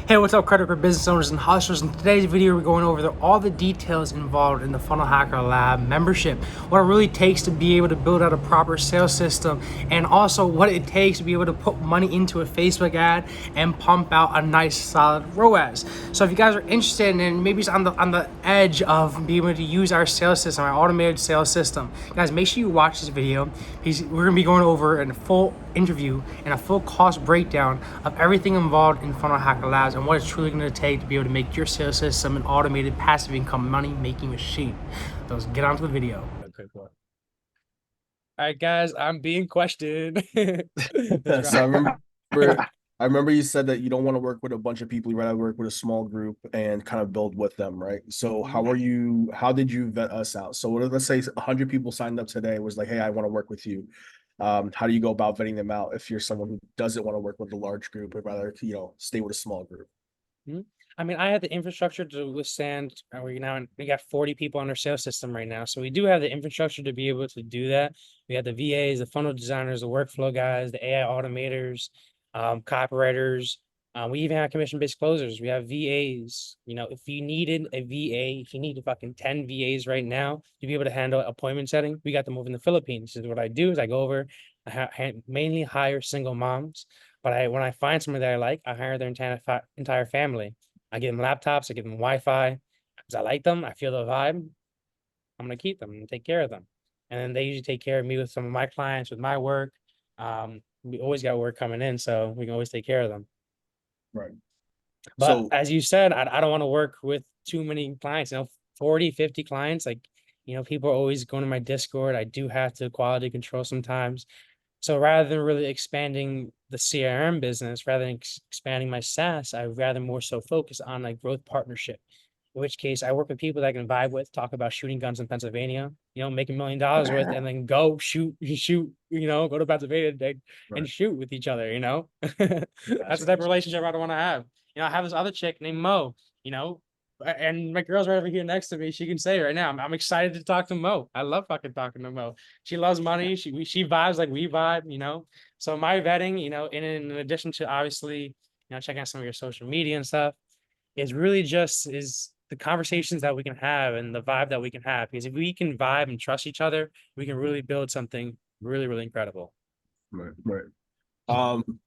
Hey, what's up, credit for business owners and hustlers? In today's video, we're going over all the details involved in the Funnel Hacker Lab membership, what it really takes to be able to build out a proper sales system, and also what it takes to be able to put money into a Facebook ad and pump out a nice solid ROAS. So if you guys are interested and maybe it's on the edge of being able to use our sales system, our automated sales system, guys, make sure you watch this video because we're gonna be going over a full interview and a full cost breakdown of everything involved in Funnel Hacker Labs and what it's truly going to take to be able to make your sales system an automated passive income money making machine. So let's get on to the video. Okay, cool. All right, guys, I'm being questioned. So I remember you said that you don't want to work with a bunch of people, you rather work with a small group and kind of build with them, right? So how did you vet us out? So let's say 100 people signed up today, was like, hey, I want to work with you. How do you go about vetting them out if you're someone who doesn't want to work with a large group but rather, stay with a small group? I mean, I have the infrastructure to withstand. We got 40 people on our sales system right now, so we do have the infrastructure to be able to do that. We have the VAs, the funnel designers, the workflow guys, the AI automators, copywriters. We even have commission-based closers. We have VAs. You know, if you needed a VA, if you need fucking 10 VAs right now to be able to handle appointment setting, we got them over in the Philippines. So what I do is I go over, mainly hire single moms. But when I find someone that I like, I hire their entire family. I give them laptops, I give them Wi-Fi. Because I like them, I feel the vibe. I'm gonna keep them and take care of them. And then they usually take care of me with some of my clients, with my work. We always got work coming in, so we can always take care of them. Right. But So as you said, I don't want to work with too many clients, 40, 50 clients. Like, people are always going to my Discord. I do have to quality control sometimes. So rather than really expanding the CRM business, rather than expanding my SaaS, I'd rather more so focus on like growth partnership. In which case, I work with people that I can vibe with, talk about shooting guns in Pennsylvania, make $1 million with, and then go shoot, go to Pennsylvania and right. shoot with each other. That's the type of relationship I don't want to have. I have this other chick named Mo, you know, and my girl's right over here next to me. She can say right now, I'm excited to talk to Mo. I love fucking talking to Mo. She loves money. She vibes like we vibe. So my vetting, in addition to obviously, checking out some of your social media and stuff, is really just is the conversations that we can have and the vibe that we can have. Because if we can vibe and trust each other, we can really build something really, really incredible. Right, right.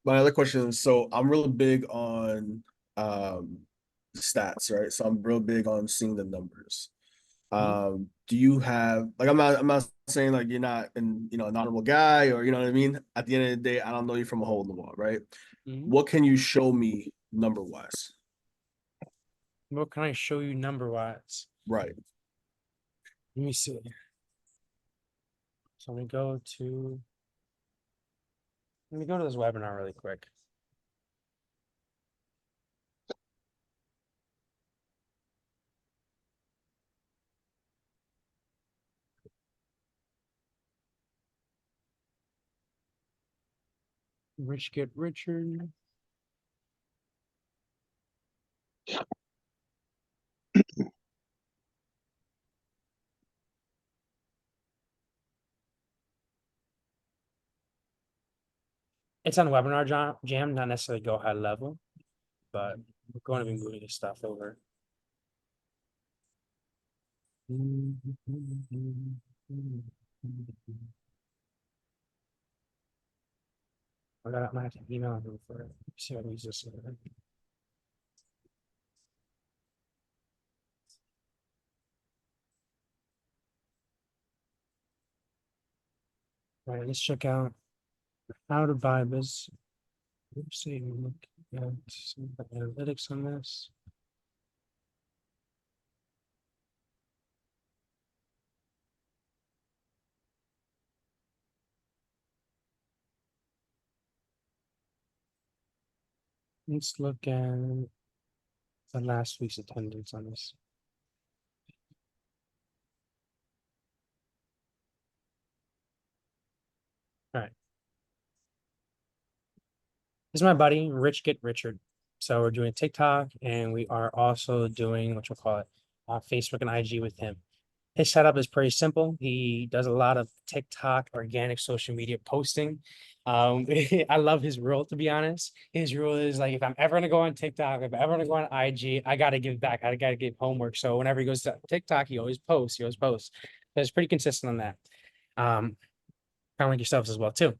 My other question is, so I'm really big on stats, right? So I'm real big on seeing the numbers. Do you have like I'm not saying like you're not an honorable guy or you know what I mean? At the end of the day, I don't know you from a hole in the wall, right? Mhm. What can you show me number wise? What can I show you number wise? Right. Let me see. So let me go to this webinar really quick. Rich get richer. It's on webinar jam, not necessarily go high level, but we're going to be moving this stuff over. I might have to email him for it. See how to use this. All right, let's check out how to buy this. Let's see, look at some of the analytics on this. Let's look at the last week's attendance on this. All right. This is my buddy, Rich Get Richard. So we're doing TikTok and we are also doing what you'll call it Facebook and IG with him. His setup is pretty simple. He does a lot of TikTok, organic social media posting. I love his rule, to be honest. His rule is like, if I'm ever gonna go on TikTok, if I'm ever gonna go on IG, I gotta give back. I gotta give homework. So whenever he goes to TikTok, he always posts. He always posts. So it's pretty consistent on that. Kind of like yourselves as well too.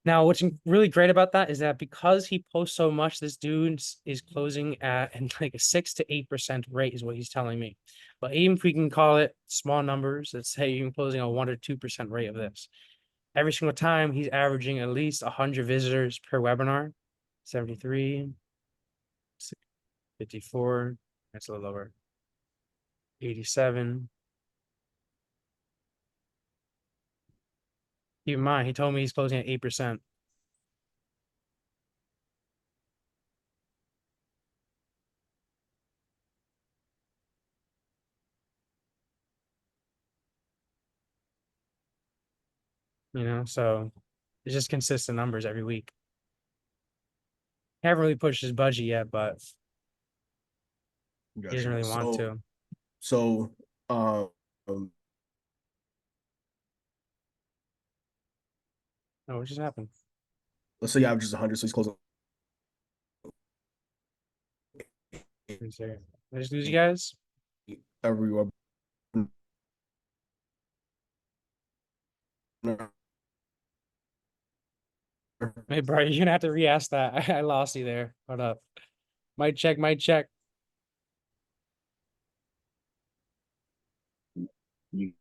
Now, what's really great about that is that because he posts so much, this dude is closing at and like a 6 to 8% rate is what he's telling me. But even if we can call it small numbers, let's say you're closing a 1 or 2% rate of this. Every single time he's averaging at least 100 visitors per webinar. 73, 54, that's a little lower. 87. Keep in mind, he told me he's closing at 8%. So it's just consistent numbers every week. Haven't really pushed his budget yet, but he Got doesn't you. really want to. So, um, Oh, what just happened? let's say you average just 100, so he's closing Let me see. Did I just lose you guys? every webinar. Hey, bro, you're gonna have to re-ask that. I lost you there. Hold up. Might check, might check. You-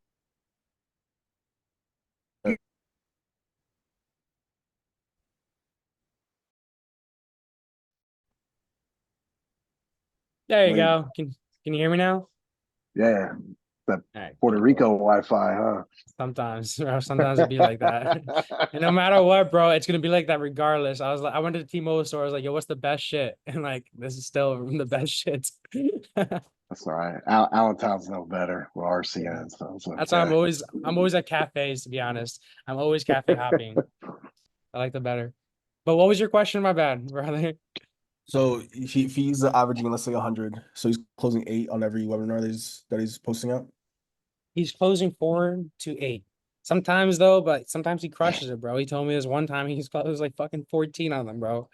There you Wait, go. Can you hear me now? Yeah, that All right, Puerto cool. Rico Wi-Fi, huh? Sometimes, bro, sometimes it'd be like that. And no matter what, bro, it's gonna be like that regardless. I went to the T-Mobile store. I was like, "Yo, what's the best shit?" And like, this is still the best shit. That's all right. Allentown's no better with RCN, so it's That's why okay. I'm always at cafes, to be honest. I'm always cafe hopping. I like the better. But what was your question? My bad, brother. so if he's averaging, let's say 100, so he's closing 8 on every webinar that he's posting out. He's closing 4 to 8. Sometimes though, but sometimes he crushes it, bro. He told me this one time he's closed like fucking 14 on them, bro.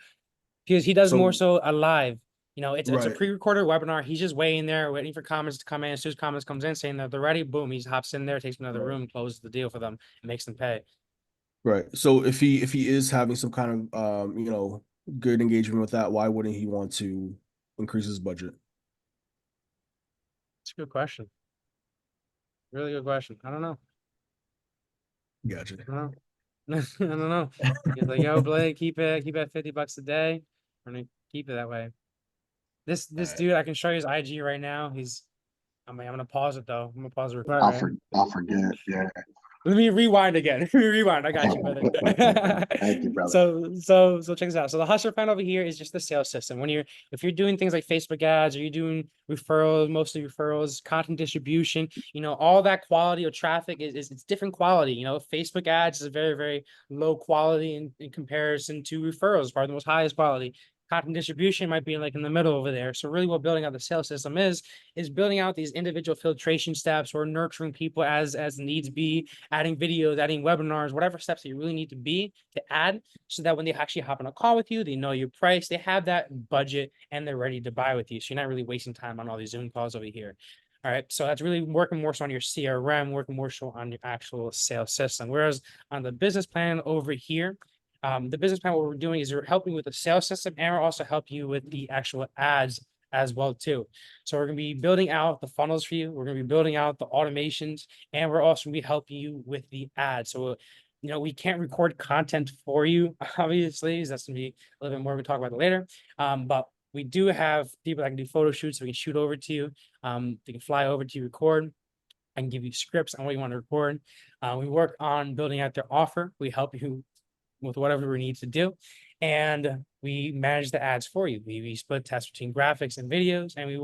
Because he does more So, so alive. It's a right, pre-recorded webinar. He's just waiting there, waiting for comments to come in. As soon as comments comes in saying that they're ready, boom, he hops in there, takes them to another right, room, closes the deal for them, and makes them pay. right. So if he is having some kind of good engagement with that, why wouldn't he want to increase his budget? It's a good question. Really good question. I don't know. Gotcha. I don't know. I don't know. He's like, yo, Blake, keep it at $50 a day. I'm gonna keep it that way. All This right. dude, I can show you his IG right now. I'm gonna pause it though. I'm gonna pause the I'll recording. I'll forget. Yeah. Let me rewind again. Let me rewind. I got you, brother. Thank you, brother. So check this out. So the hustler plan over here is just the sales system. If you're doing things like Facebook ads or you're doing referrals, mostly referrals, content distribution, all that quality of traffic is it's different quality. Facebook ads is a very, very low quality in comparison to referrals, probably the most highest quality. Content distribution might be like in the middle over there. So really what building out the sales system is building out these individual filtration steps or nurturing people as needs be, adding videos, adding webinars, whatever steps that you really need to be to add so that when they actually hop on a call with you, they know your price, they have that budget and they're ready to buy with you. So you're not really wasting time on all these Zoom calls over here. All right. So that's really working more so on your CRM, working more so on your actual sales system. Whereas on the business plan over here, the business plan, what we're doing is we're helping with the sales system and we're also help you with the actual ads as well too. So we're going to be building out the funnels for you. We're going to be building out the automations and we're also going to be helping you with the ads. So, we can't record content for you, obviously. That's going to be a little bit more. We'll talk about it later. But we do have people that can do photo shoots. So we can shoot over to you. They can fly over to you, record. I can give you scripts on what you want to record. We work on building out their offer. We help you with whatever we need to do. And we manage the ads for you. We split tests between graphics and videos, and we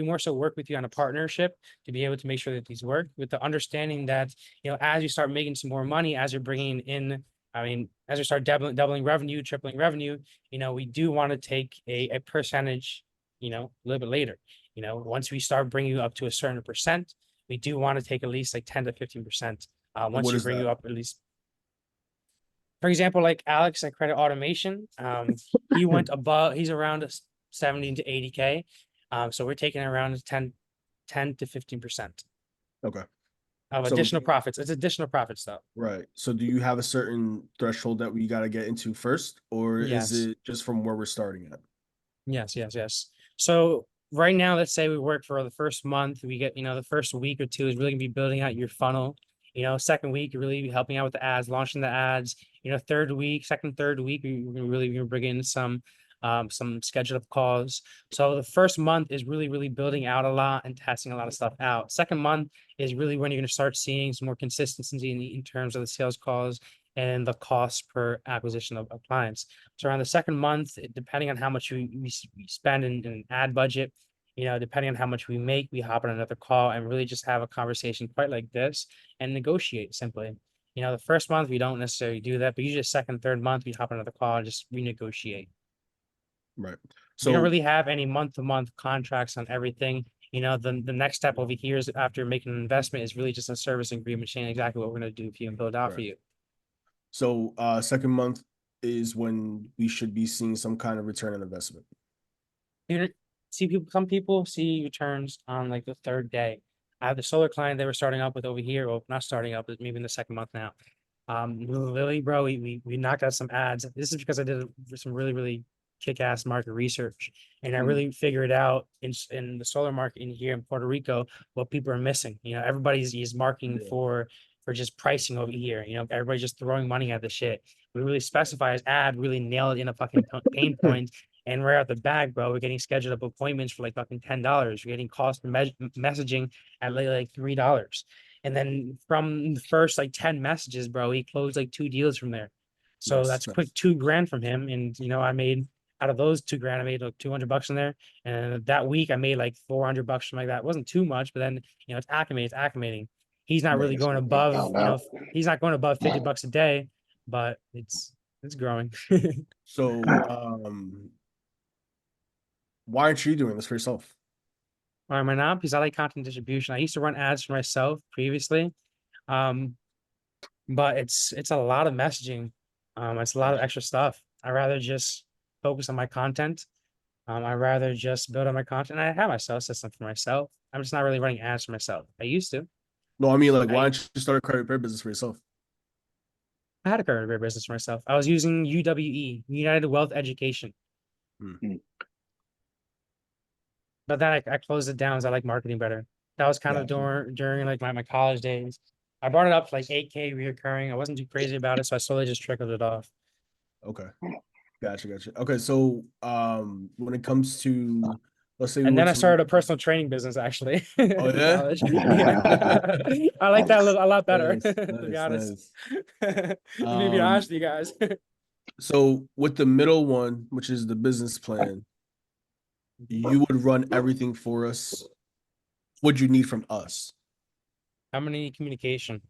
more so work with you on a partnership to be able to make sure that these work with the understanding that, as you start making some more money, as you're bringing in, as you start doubling revenue, tripling revenue, we do want to take a percentage, a little bit later. Once we start bringing you up to a certain percent, we do want to take at least like 10 to 15%. Once What you is bring that? you up at least, for example, like Alex at Credit Automation, he went above, he's around 70 to 80K. So we're taking around 10 to 15% Okay. of So additional profits. It's additional profits though. right. So do you have a certain threshold that we got to get into first, or is Yes. it just from where we're starting at? Yes, yes, yes. So right now, let's say we work for the first month, we get, the first week or two is really gonna be building out your funnel. Second week, you're really helping out with the ads, launching the ads. Third week, we're really gonna bring in some scheduled calls. So the first month is really, really building out a lot and testing a lot of stuff out. Second month is really when you're gonna start seeing some more consistency in terms of the sales calls and the cost per acquisition of clients. So around the second month, depending on how much we spend in an ad budget, depending on how much we make, we hop on another call and really just have a conversation quite like this and negotiate simply. The first month we don't necessarily do that, but usually the second, third month we hop on another call and just renegotiate. Right. We don't So really have any month-to-month contracts on everything. The next step over here is after making an investment is really just a service agreement, saying exactly what we're going to do for you and build out for right. you. So second month is when we should be seeing some kind of return on investment. Some people see returns on like the third day. I have the solar client they were starting up with over here, well, not starting up, but maybe in the second month now. Lily, bro, we knocked out some ads. This is because I did some really, really kick-ass market research, and I really figured out in the solar market in here in Puerto Rico what people are missing. Everybody's is marking Yeah. for just pricing over here. Everybody's just throwing money at the shit. We really specify as ad, really nail it in a fucking pain point. And right out the bag, bro, we're getting scheduled up appointments for like fucking $10. We're getting cost messaging at like $3. And then from the first like 10 messages, bro, he closed like 2 deals from there. So Nice, that's quick nice. $2 grand from him. And I made out of those $2 grand, I made like $200 in there. And that week I made like $400 from like that. It wasn't too much, but then it's acclimating. He's not really Right. going I above, found out. he's not going above $50 a day, but it's growing. So why aren't you doing this for yourself? Why am I not? Because I like content distribution. I used to run ads for myself previously. Um, but it's a lot of messaging. It's a lot of Gotcha. extra stuff. I rather just focus on my content. I rather just build on my content. I have my sales system for myself. I'm just not really running ads for myself. I used to. No, I mean like why I don't you start a credit repair business for yourself? I had a credit repair business for myself. I was using UWE, United Wealth Education, Hmm. but then I closed it down as I like marketing better. That was kind of Gotcha. during like my college days. I brought it up to like 8K reoccurring. I wasn't too crazy about it, so I slowly just trickled it off. Okay. Gotcha. Okay, so when it comes to let's say we And were then I to look. started a personal training business actually Oh in yeah? college. Yeah. I like that a lot better, Nice, to be nice, honest. nice. Let me be Um, honest with you guys. so with the middle one, which is the business plan, you would run everything for us. What you need from us? I'm gonna need communication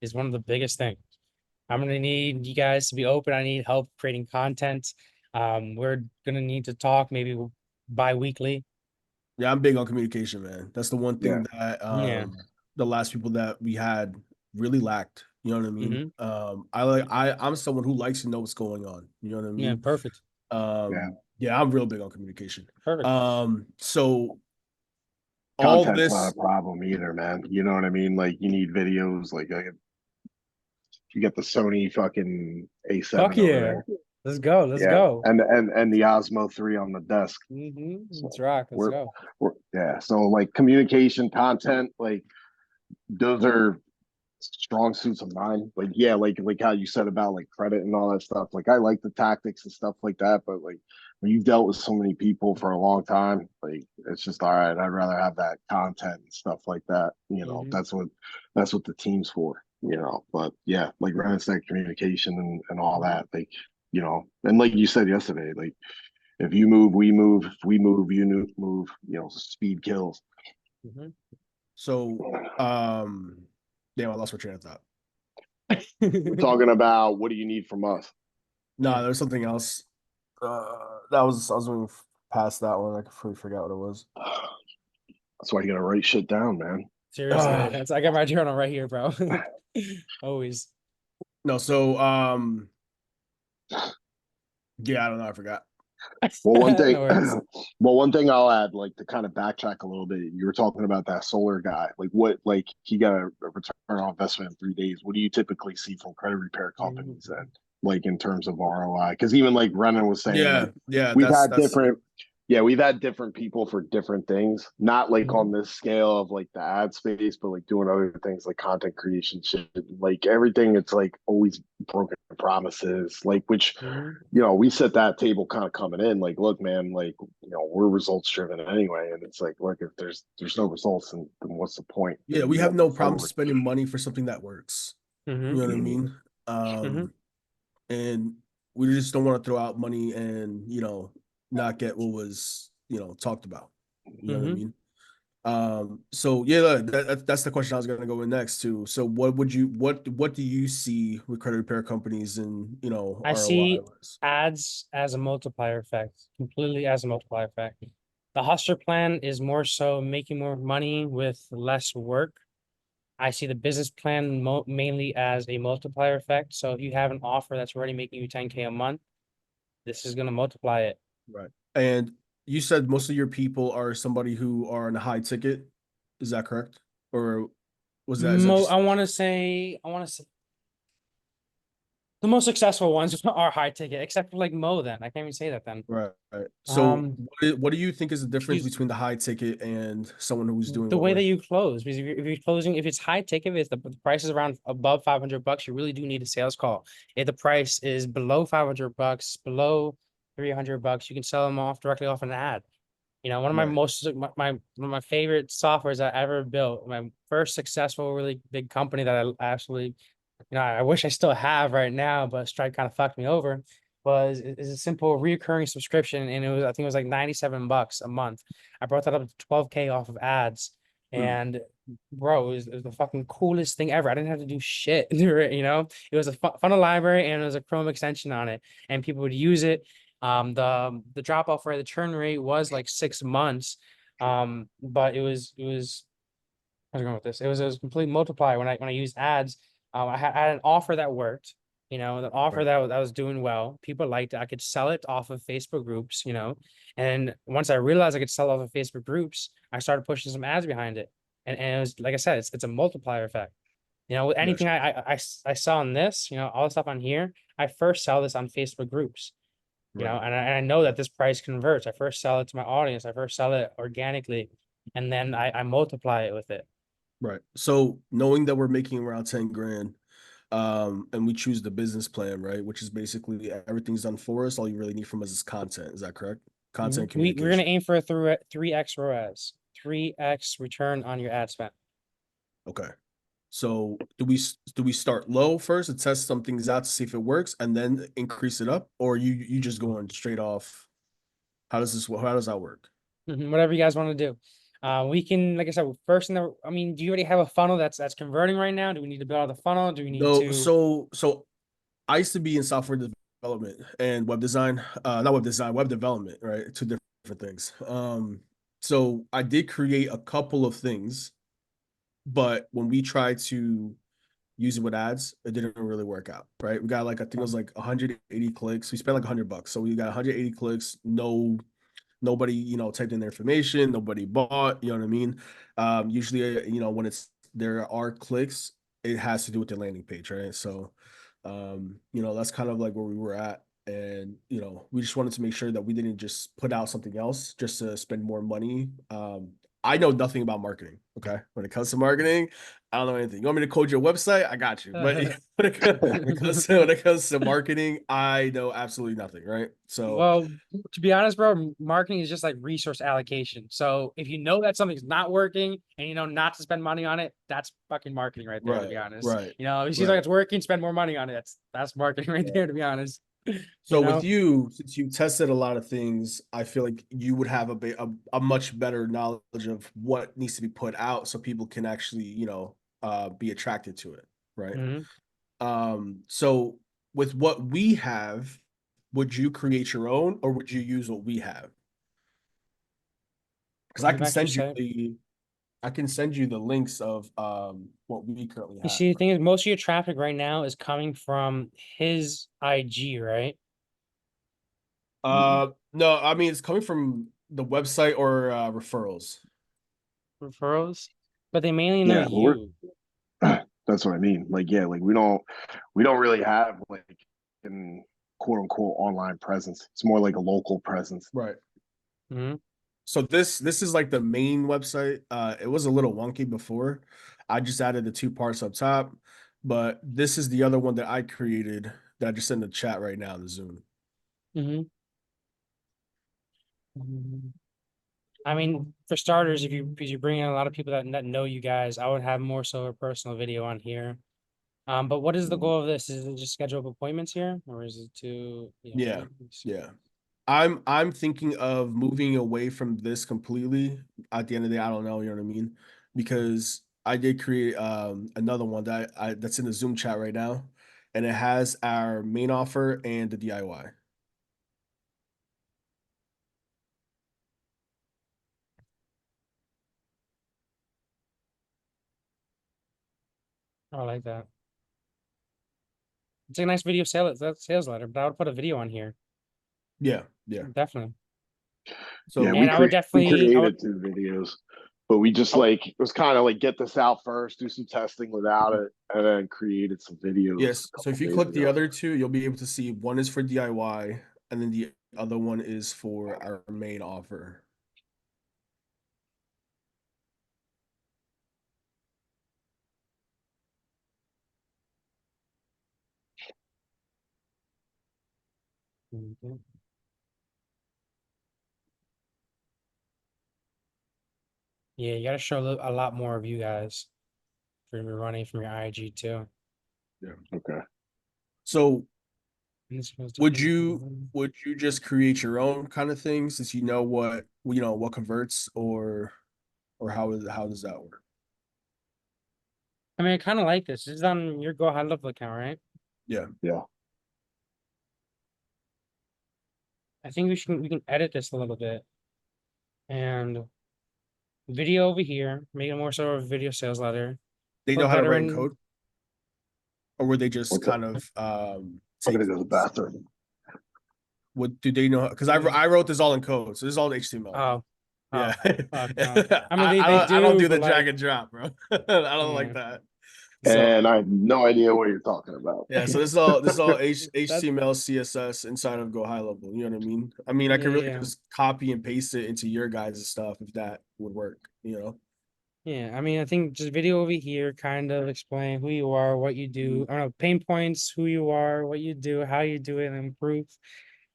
is one of the biggest things. I'm gonna need you guys to be open. I need help creating content. We're gonna need to talk maybe bi-weekly. Yeah, I'm big on communication, man. That's the one Yeah. thing that Yeah. the last people that we had really lacked. You know what I mean? Hmm. I'm someone who likes to know what's going on. You know what I Yeah. mean? Perfect. Yeah. Yeah, I'm real big on communication. Perfect. So all Content's not a this, problem either, man. You know what I mean? Like you need videos. Like you get the Sony fucking Fuck A7 over yeah. there. Let's go. Let's Yeah, go. and the Osmo 3 on the desk. Let's So rock. Let's we're go. we're yeah. So like communication, content, like those are strong suits of mine. Like yeah, like how you said about like credit and all that stuff. Like I like the tactics and stuff like that, but like when you've dealt with so many people for a long time, like it's just all right. I'd rather have that content and stuff like that. Hmm. That's what the team's for. But yeah, like Renaissance communication and all that. Like and like you said yesterday, like if you move, we move. If we move, you move. Speed kills. Hmm. so damn, I lost my train of thought. We're talking about what do you need from us? No, Yeah. there's something else. That was I was moving past that one. I completely forgot what it was. That's why you gotta write shit down, man. Seriously, I got my journal right here, bro. Always. No, so yeah, I don't know, I forgot. Well, one thing, No worries. well, one thing I'll add, like to kind of backtrack a little bit, you were talking about that solar guy. Like, what, like he got a return on investment in 3 days. What do you typically see from credit repair companies then, like in terms of ROI? Because even like Brennan was saying, like Yeah, we've had that's different, yeah, we've had different people for different things, not like on Mhm. this scale of like the ad space, but like doing other things like content creation shit, like everything. It's like always broken promises, like which Mhm. we set that table kind of coming in, like, look, man, like, we're results driven anyway. And it's like, look, if there's no results, then what's the point? yeah, we You have don't no move problem forward. spending money for something that works. You Mhm. know what I Mhm. mean? Mhm. And we just don't want to throw out money and, not get what was, talked about. You know what I Mhm. mean? So yeah, that's the question I was going to go in next too. So what do you see with credit repair companies and, I ROI see wise? ads as a multiplier effect, completely as a multiplier effect. The hustler plan is more so making more money with less work. I see the business plan mainly as a multiplier effect. So if you have an offer that's already making you 10K a month, this is going to multiply it. Right. And you said most of your people are somebody who are in a high ticket. Is that correct? Or is that I just want to say the most successful ones are high ticket, except for like Mo then. I can't even say that then. right? Right. So Um, what do you think is the difference you between the high ticket and someone who's doing the what way that we're you close, because if you're closing, if it's high ticket, if the price is around above $500, you really do need a sales call. If the price is below $500, below $300, you can sell them off directly off an ad. One of my right? most one of my favorite softwares I ever built, my first successful really big company that I actually, I wish I still have right now, but Stripe kind of fucked me over. Is a simple reoccurring subscription, and I think it was like $97 a month. I brought that up to 12K off of ads, Hmm. and bro, it was the fucking coolest thing ever. I didn't have to do shit. It was a funnel library and it was a Chrome extension on it, and people would use it. The drop off rate, the churn rate was like 6 months. But it was I was going with this. It was a complete multiplier when I used ads. I had an offer that worked, the offer Right. that was doing well. People liked it. I could sell it off of Facebook groups, and once I realized I could sell off of Facebook groups, I started pushing some ads behind it. And it was like I said, it's a multiplier effect. With Yes. anything I saw on this, all the stuff on here, I first sell this on Facebook groups, Right. and I know that this price converts. I first sell it to my audience. I first sell it organically, and then I multiply it with it. Right. So knowing that we're making around 10 grand, and we choose the business plan, right? Which is basically everything's done for us. All you really need from us is content. Is that correct? Content and We're gonna communication. aim for a 3x ROAS, 3x return on your ad spend. Okay. So do we start low first and test some things out to see if it works and then increase it up? Or you just going straight off? How does that work? Whatever you guys want to do. We can, like I said, first I mean, do you already have a funnel that's converting right now? Do we need to build out the funnel? Do we need No, to? so I used to be in software development and web design, not web design, web development, right? Two different things. So I did create a couple of things, but when we tried to use it with ads, it didn't really work out, right? We got like I think it was like 180 clicks. We spent like $100, so we got 180 clicks. Nobody, typed in their information. Nobody bought. You know what I mean? Usually, when there are clicks, it has to do with the landing page, right? So, that's kind of like where we were at, and we just wanted to make sure that we didn't just put out something else just to spend more money. I know nothing about marketing. Okay, when it comes to marketing, I don't know anything. You want me to code your website? I got you. But when it comes to marketing, I know absolutely nothing. Right? So. Well, to be honest, bro, marketing is just like resource allocation. So if you know that something's not working and you know not to spend money on it, that's fucking marketing right there, to Right, be honest. right, If it seems like right. it's working, spend more money on it. That's marketing right Right. there, to be honest. You So with know? you, since you tested a lot of things, I feel like you would have a much better knowledge of what needs to be put out so people can actually, be attracted to it, right? Mhm. So with what we have, would you create your own or would you use what we have? Because I What you can actually send you say? I can send you the links of what we currently You have. see, the thing is, most of your traffic right now is coming from his IG, right? No, I mean it's coming from the website or referrals. Referrals, but they mainly know Yeah, but we're you. that's what I mean. Like, yeah, like we don't really have like an quote unquote online presence. It's more like a local presence. Right. Hmm. So this is like the main website. It was a little wonky before. I just added the two parts up top, but this is the other one that I created that I just sent in the chat right now in the Zoom. Hmm. I mean, for starters, if you because you bring in a lot of people that know you guys, I would have more so a personal video on here. But what is the goal of this? Is it just schedule appointments here, or is it to, Yeah, yeah. I'm thinking of moving away from this completely. At the end of the day, I don't know, you know what I mean? Because I did create another one that's in the Zoom chat right now, and it has our main offer and the DIY. I like that. It's a nice video sales letter, but I would put a video on here. Yeah, yeah. Definitely. Yeah, So And I would we definitely, I would, created 2 videos, but we just like it was kind of like get this out first, do some testing without it, and then created some videos yes, a so if couple you days click the ago. other two, you'll be able to see one is for DIY, and then the other one is for our main offer. Mhm. Yeah, you gotta show a lot more of you guys from your running from your IG too. Yeah. Okay. So And this goes to would page you 11. would you just create your own kind of thing since what converts, or how does that work? I mean, I kind of like this. This is on your Go High Level account, right? Yeah. Yeah. I think we can edit this a little bit and video over here, make it more sort of a video sales letter. They know Put how to write in veteran. code, or would they just What's up? kind of I'm take gonna go to the bathroom. what do they know? Because I wrote this all in code, so this is all HTML. Oh, Yeah. oh, fuck no. I mean, I they don't do, do the but drag like, and drop, bro. I don't like yeah, that. So And I have no idea what you're talking about. yeah, so this is all that, HTML, CSS inside of Go High Level. You know what I mean? I mean, I yeah, could really yeah, just copy and paste it into your guys' stuff if that would work, you know? yeah. I mean, I think just video over here, kind of explain who you are, what you do. I don't know, pain points, who you are, what you do, how you do it, and improve.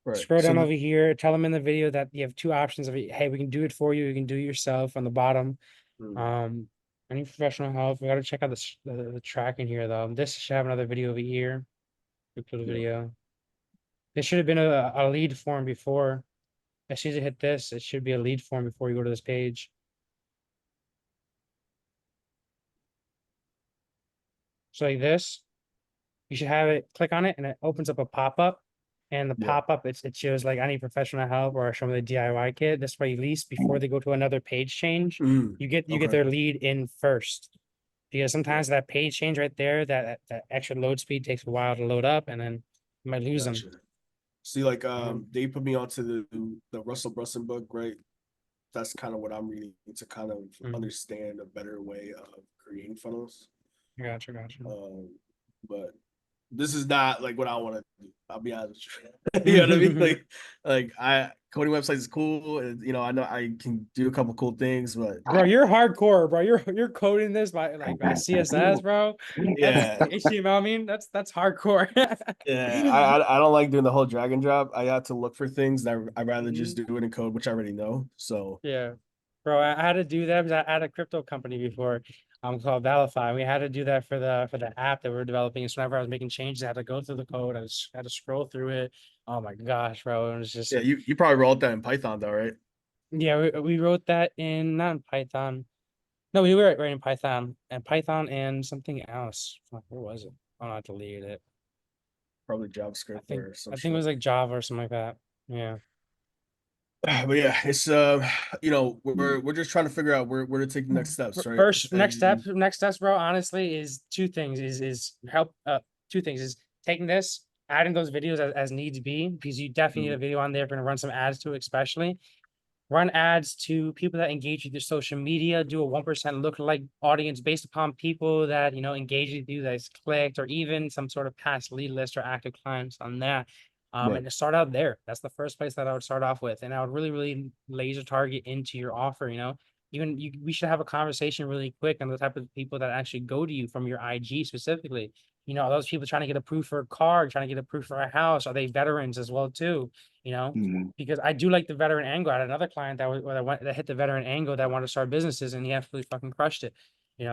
Right. Scroll So down over here, tell them in the video that you have two options of, hey, we can do it for you, you can do it yourself on the bottom. mm, Um, any professional help. We got to check out the tracking here though. This should have another video over here. We put a yeah. video. There should have been a lead form before. As soon as you hit this, it should be a lead form before you go to this page. So like this, you should have it, click on it, and it opens up a pop-up. And the Yeah. pop-up, it shows like I need professional help or show me the DIY kit. This way, at least before they go to another page change, Mm, you get okay. their lead in first. Because Yeah. sometimes that page change right there, that extra load speed takes a while to load up, and then you might lose them. Gotcha. See, like Um, they put me onto the Russell Brunson book, right? That's kind of what I'm reading to kind of mhm. understand a better way of creating funnels. Gotcha, gotcha. But this is not like what I want to do. I'll be honest with you. You know what I mean? Like I coding websites is cool, and I know I can do a couple cool things, but Bro, you're hardcore, bro. You're coding this by CSS, bro. That's yeah, HTML. I mean, that's hardcore. yeah, I don't like doing the whole drag and drop. I have to look for things that I'd rather just Mhm. do it in code, which I already know. So Yeah, bro. I had to do that because I had a crypto company before, called Valify. We had to do that for the app that we are developing. So whenever I was making changes, I had to go through the code. Had to scroll through it. Oh my gosh, bro. It was just yeah, you probably wrote that in Python though, right? yeah. We wrote that in not in Python. No, we were writing Python and something else. Fuck, what was it? Oh, I deleted it. Probably JavaScript or some I think it shit. was like Java or something like that. Yeah. But yeah, it's we're just trying to figure out where to take the next steps, right? First, And next steps, bro, honestly, is two things. Is help. Two things is taking this, adding those videos as needs be, because you definitely need a video on there. If you're gonna run some ads to it, especially run ads to people that engage with your social media. Do a 1% lookalike audience based upon people that engage with you, that's clicked, or even some sort of past lead list or active clients on that. right. And to start out there, that's the first place that I would start off with, and I would really, really laser target into your offer. We should have a conversation really quick on the type of people that actually go to you from your IG specifically. Are those people trying to get approved for a car, trying to get approved for a house? Are they veterans as well too? Mhm. Because I do like the veteran angle. I had another client that hit the veteran angle that wanted to start businesses, and he absolutely fucking crushed it.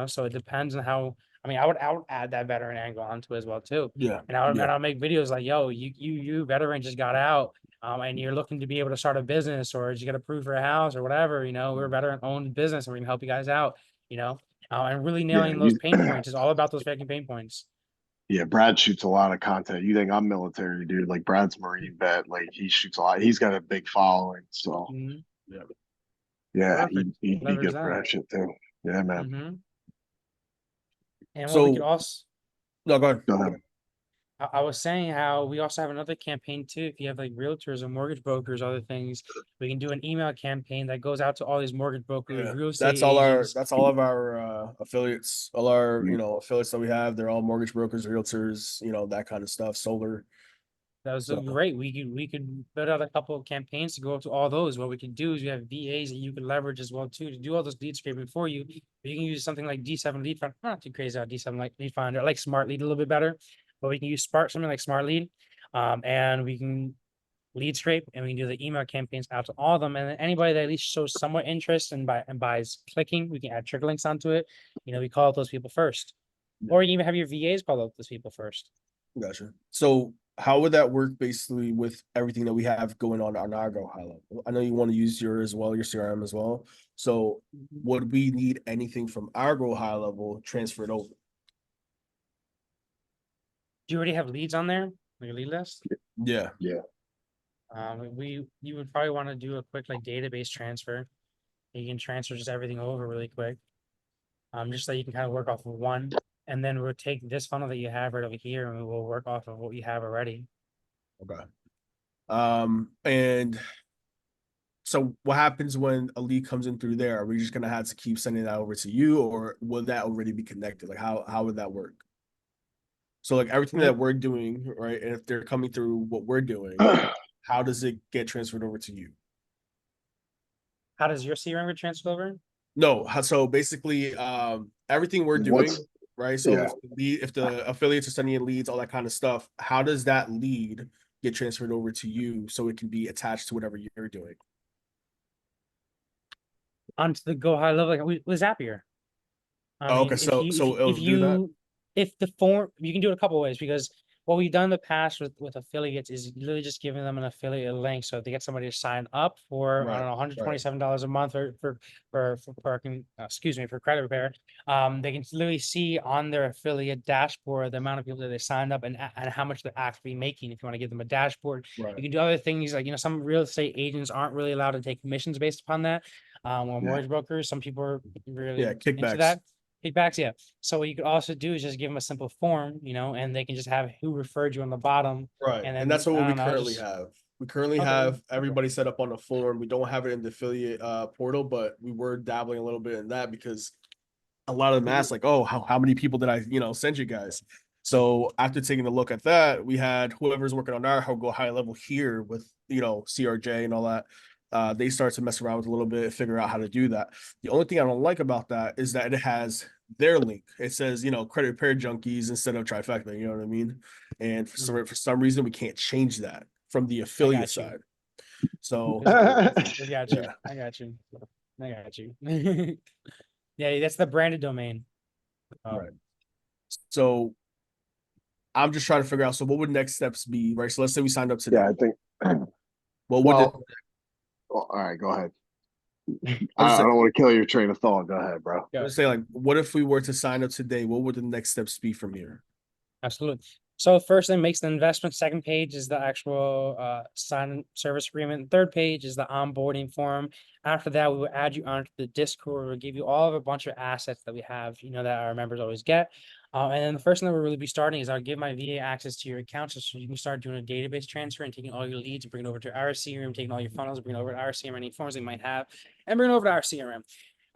So it depends on how. I mean, I would add that veteran angle onto it as well too, Yeah, and I would yeah, and I'll make videos like, yo, you veteran just got out, and you're looking to be able to start a business, or you get approved for a house or whatever. We're a veteran owned business, and we can help you guys out. And really Yeah, nailing those pain points is all about those fucking pain points. yeah, Brad shoots a lot of content. You think I'm military, dude? Like Brad's Marine vet. Like he shoots a lot. He's got a big following. So Mhm. yeah. yeah, Perfect. he'd be Leverage good for that. that shit too. Yeah, man. And what we could So also no, go ahead. Go ahead. I was saying how we also have another campaign too. If you have like realtors or mortgage brokers, other things, we can do an email campaign that goes out to all these mortgage brokers, Yeah, real estate agents. that's all of our affiliates, all our Mm, affiliates that we have. They're all mortgage brokers, realtors, that kind of stuff, solar. That was So great. We could build out a couple of campaigns to go up to all those. What we can do is we have VAs that you can leverage as well too to do all those lead scraping for you. You can use something like D7 Lead Finder. I'm not too crazy about D7 like Lead Finder. I like Smart Lead a little bit better, but we can use Spark something like Smart Lead, and we can lead scrape, and we can do the email campaigns out to all of them. And then anybody that at least shows somewhat interest and buys clicking, we can add trigger links onto it. We call out those people first, yeah, or you even have your VAs call out those people first. gotcha. So how would that work basically with everything that we have going on our Go high level? I know you want to use your as well, your CRM as well. So would we need anything from our Go high level transferred over? Do you already have leads on there, like a lead list? Yeah. yeah. You would probably want to do a quick like database transfer. You can transfer just everything over really quick. Just so you can kind of work off of one, and then we'll take this funnel that you have right over here, and we will work off of what you have already. Okay. And so what happens when a lead comes in through there? Are we just gonna have to keep sending that over to you, or will that already be connected? Like how would that work? So like everything that we're doing, right? And if they're coming through what we're doing, how does it get transferred over to you? How does your CRM get transferred over? No, so basically, everything we're What's doing, right? So yeah. if the affiliates are sending in leads, all that kind of stuff, how does that lead get transferred over to you so it can be attached to whatever you're doing? Onto the go high level, like with Zapier. I Oh, mean, okay, so it'll do that, if the form, you can do it a couple of ways, because what we've done in the past with affiliates is literally just giving them an affiliate link. So if they get somebody to sign up for, I right? don't know, Right. $127 a month for parking, excuse me, for credit repair. They can literally see on their affiliate dashboard the amount of people that they signed up, and how much they're actually making. If you want to give them a dashboard, Right. you can do other things like, some real estate agents aren't really allowed to take commissions based upon that. Or Yeah. mortgage brokers, some people are Yeah, really into kickbacks. that. Feedbacks, yeah. So what you could also do is just give them a simple form, and they can just have who referred you on the bottom, Right. and And that's then what I we don't know, currently just have. We currently okay, have okay. everybody set up on a form. We don't have it in the affiliate portal, but we were dabbling a little bit in that because a lot of them asked like, oh, how many people did I, send you guys? So after taking a look at that, we had whoever's working on our go high level here with, CRJ and all that. They start to mess around with a little bit, figure out how to do that. The only thing I don't like about that is that it has their link. It says, credit repair junkies instead of trifecta, you know what I mean? And for some reason, we can't change that from the I affiliate got you. side. So We got you. yeah, I got you. I got you. Yeah, that's the branded domain. right. So I'm just trying to figure out. So what would next steps be, right? So let's say we signed up Yeah, today. I think What would it? well, all right, go ahead. I was I just don't want to kill your train of thought. Go ahead, bro. Yeah, say like, what if we were to sign up today? What would the next steps be from here? absolutely. So first thing makes the investment. Second page is the actual sign service agreement. Third page is the onboarding form. After that, we will add you onto the Discord. We'll give you all of a bunch of assets that we have, that our members always get. And then the first thing that we'll really be starting is I'll give my VA access to your account, so you can start doing a database transfer and taking all your leads and bringing it over to our CRM, taking all your funnels, bringing it over to our CRM, any forms they might have, and bringing it over to our CRM.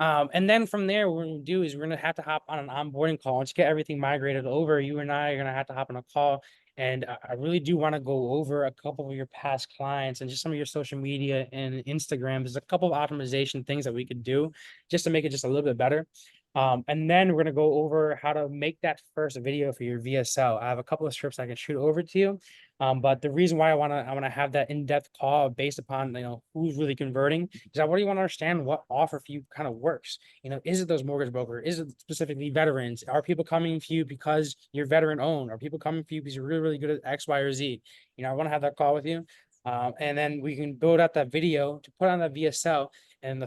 And then from there, what we're gonna do is we're gonna have to hop on an onboarding call. Once you get everything migrated over, you and I are gonna have to hop on a call. And I really do want to go over a couple of your past clients and just some of your social media and Instagram. There's a couple of optimization things that we could do just to make it just a little bit better. And then we're gonna go over how to make that first video for your VSL. I have a couple of scripts I can shoot over to you. But the reason why I wanna have that in-depth call based upon who's really converting is I really want to understand what offer for you kind of works. Is it those mortgage broker? Is it specifically veterans? Are people coming for you because you're veteran owned? Are people coming for you because you're really, really good at X, Y, or Z? I want to have that call with you. And then we can build out that video to put on that VSL. And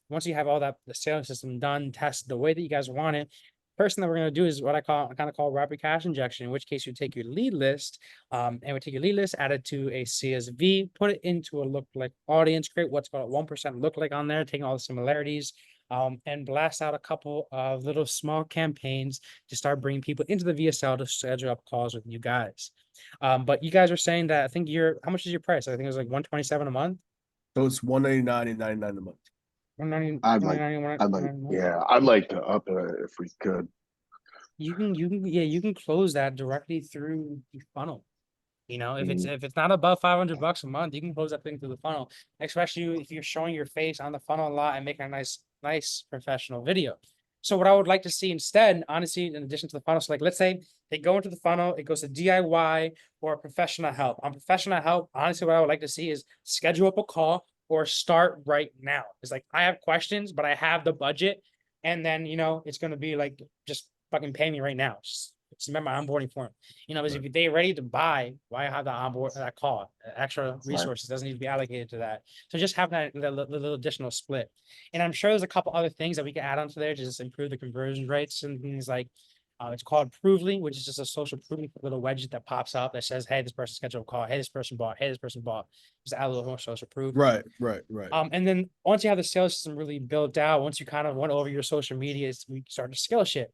once you have all that, the sales system done, tested the way that you guys want it, first thing that we're going to do is what I kind of call rapid cash injection, in which case you take your lead list, and we take your lead list, add it to a CSV, put it into a lookalike audience, create what's called a 1% lookalike on there, taking all the similarities, and blast out a couple of little small campaigns to start bringing people into the VSL to schedule up calls with you guys. But you guys are saying that, I think how much is your price? I think it was like 127 a month. So it's 199 and 99 a month. 190, I'd like, 199. yeah, I'd like to up it if we could. You can close that directly through the funnel. If it's not above $500 a month, you can close that thing through the funnel, especially if you're showing your face on the funnel a lot and making a nice professional video. So what I would like to see instead, honestly, in addition to the funnel, so like let's say they go into the funnel, it goes to DIY or professional help. On professional help, honestly, what I would like to see is schedule up a call or start right now. It's like I have questions, but I have the budget, and then it's gonna be like just fucking pay me right now. Just remember my onboarding form. Because if they're ready to buy, why have the onboard that call? Extra resources doesn't need to be allocated to that. So just have that little additional split. And I'm sure there's a couple other things that we can add onto there to just improve the conversion rates and things like it's called Provely, which is just a social proof little widget that pops up that says, hey, this person scheduled a call, hey, this person bought, hey, this person bought. Just add a little more social proof. Right. And then once you have the sales system really built out, once you kind of went over your social medias, we start to scale shit.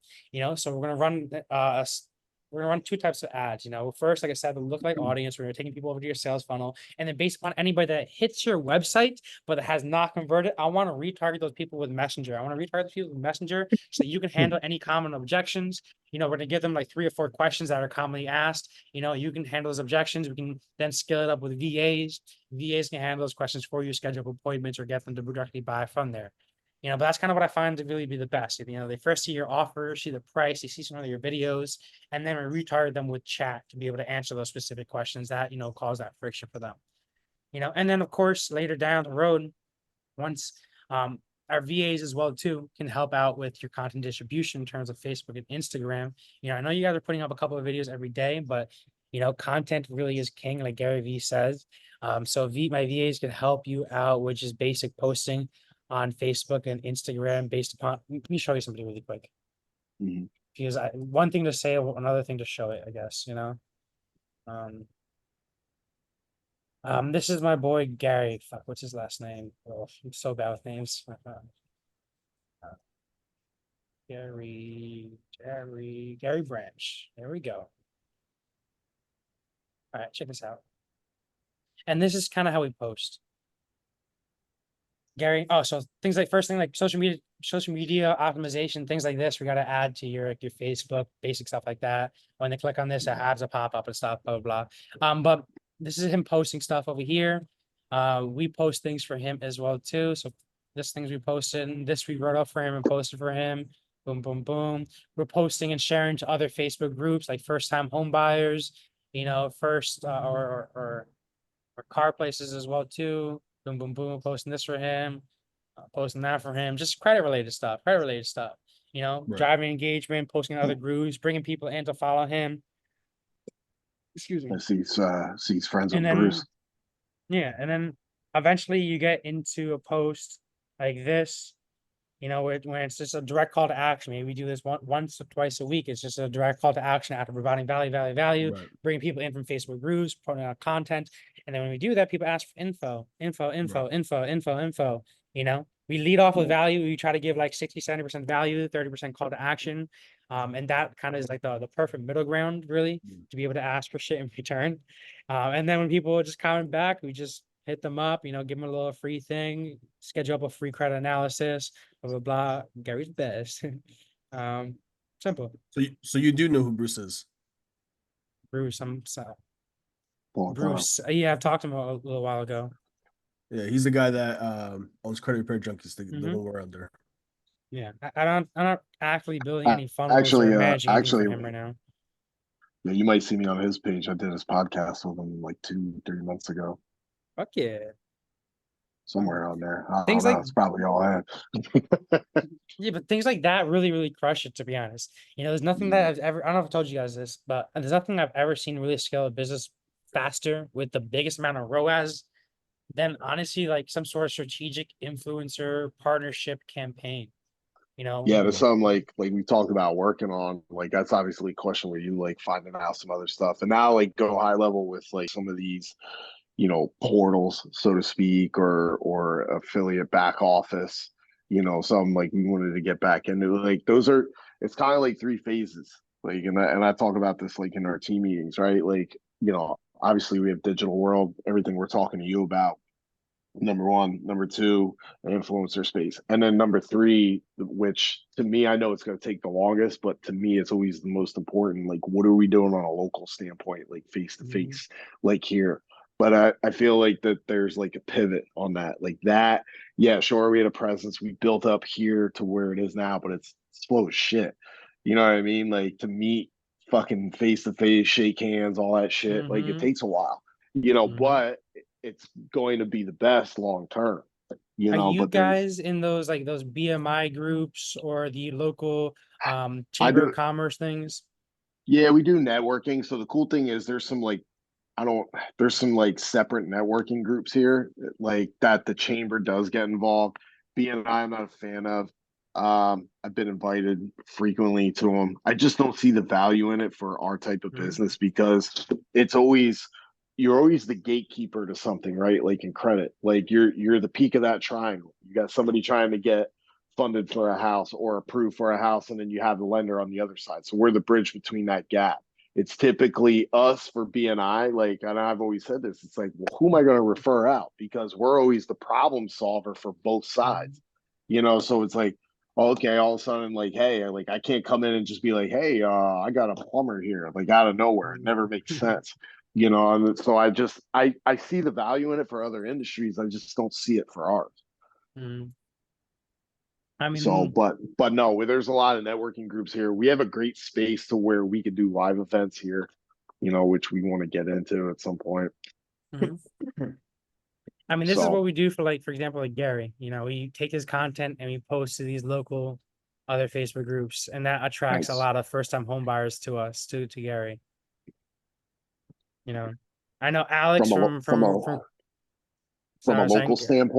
So we're gonna run two types of ads. First, like I said, the lookalike audience, where you're taking people over to your sales funnel, and then based upon anybody that hits your website but that has not converted, I want to retarget those people with Messenger. I want to retarget people with Messenger so that you can handle any common objections. We're gonna give them like 3 or 4 questions that are commonly asked. You can handle those objections. We can then scale it up with VAs. VAs can handle those questions for you, schedule appointments, or get them to directly buy from there. But that's kind of what I find to really be the best. They first see your offer, see the price, they see some of your videos, and then we retarget them with chat to be able to answer those specific questions that, cause that friction for them. And then of course, later down the road, once our VAs as well too can help out with your content distribution in terms of Facebook and Instagram. I know you guys are putting up a couple of videos every day, but content really is king, like Gary Vee says. So my VAs can help you out with just basic posting on Facebook and Instagram based upon, let me show you something really quick. Because one thing to say, another thing to show it, I guess, this is my boy, Gary. Fuck, what's his last name? Oh, I'm so bad with names. Gary Branch. There we go. All right, check this out. And this is kind of how we post. Gary, so things like first thing like social media optimization, things like this, we got to add to your Facebook, basic stuff like that. When they click on this, it has a pop up and stuff, blah, blah, blah. But this is him posting stuff over here. We post things for him as well too. So this things we posted, and this we wrote up for him and posted for him. Boom, boom, boom. We're posting and sharing to other Facebook groups like first time home buyers, first or car places as well too. Boom, boom, boom, posting this for him, posting that for him, just credit related stuff, driving engagement, posting in other groups, bringing people in to follow him. Excuse me. I see he's friends with And then, Bruce. yeah, and then eventually you get into a post like this, You know, when it's just a direct call to action. Maybe we do this once or twice a week. It's just a direct call to action after providing value, Right. bringing people in from Facebook groups, putting out content. And then when we do that, people ask for info. You know, we lead off with value. We try to give like 60-70% value, 30% call to action. And that kind of is like the perfect middle ground, really, to be able to ask for shit in return. And then when people just comment back, we just hit them up, you know, give them a little free thing, schedule up a free credit analysis, blah blah blah. Gary's best. um, Simple. So you do know who Bruce is. Bruce, I'm sorry. Long time. Bruce, yeah, I've talked to him a little while ago. Yeah, he's the guy that owns Credit Repair Junkies, the Mhm. one we're under. Yeah, I'm not actively building any funnels Actually, or managing anything actually, for him right now. yeah, you might see me on his page. I did his podcast with him like 2-3 months ago, Fuck yeah. somewhere on there. I don't Things know. like It's probably all I had. Yeah, but things like that really, really crush it, to be honest. You know, there's nothing that I've ever, I don't know if I told you guys this, but there's nothing I've ever seen really scale a business faster with the biggest amount of ROAS than honestly like some sort of strategic influencer partnership campaign. You know, Yeah, there's something like we talked about working on. Like that's obviously a question where you like finding out some other stuff, and now like go high level with like some of these, portals, so to speak, or affiliate back office. Some like we wanted to get back into. Like those are, it's kind of like three phases. Like, and I talk about this like in our team meetings, right? Like, obviously we have digital world, everything we're talking to you about. Number one, number two, an influencer space, and then number three, which to me I know it's going to take the longest, but to me it's always the most important. Like, what are we doing on a local standpoint, like face to face, like here? But I feel like that there's like a pivot on that, like that. Yeah, sure, we had a presence, we built up here to where it is now, but it's slow as shit. You know what I mean? Like to meet fucking face to face, shake hands, all that shit. Like it mm-hmm, takes a while, mm-hmm. but it's going to be the best long term, Are you but there's, guys in those like those BMI groups or the local I chamber of do, commerce things? yeah, we do networking. So the cool thing is there's some like, I don't, there's some like separate networking groups here, like that the chamber does get involved. BNI, I'm not a fan of. I've been invited frequently to them. I just don't see the value in it for our type of Mhm. business because it's always, you're always the gatekeeper to something, right? Like in credit, like you're the peak of that triangle. You got somebody trying to get funded for a house or approved for a house, and then you have the lender on the other side. So we're the bridge between that gap. It's typically us for BNI. Like, and I've always said this, it's like, well, who am I going to refer out? Because we're always the problem solver for both sides, So it's like, okay, all of a sudden, like, hey, like I can't come in and just be like, hey, I got a plumber here, like out of nowhere. It never makes sense. And so I see the value in it for other industries. I just don't see it for ours. Mhm. I So, mean, but no, there's a lot of networking groups here. We have a great space to where we could do live events here, which we want to get into at some point. mhm. I mean, this is So what we do for like, for example, like Gary. You know, we take his content and we post to these local other Facebook groups, and that attracts a nice. lot of first-time home buyers to us, to Gary. You know, I know Alex From a from a sorry, local saying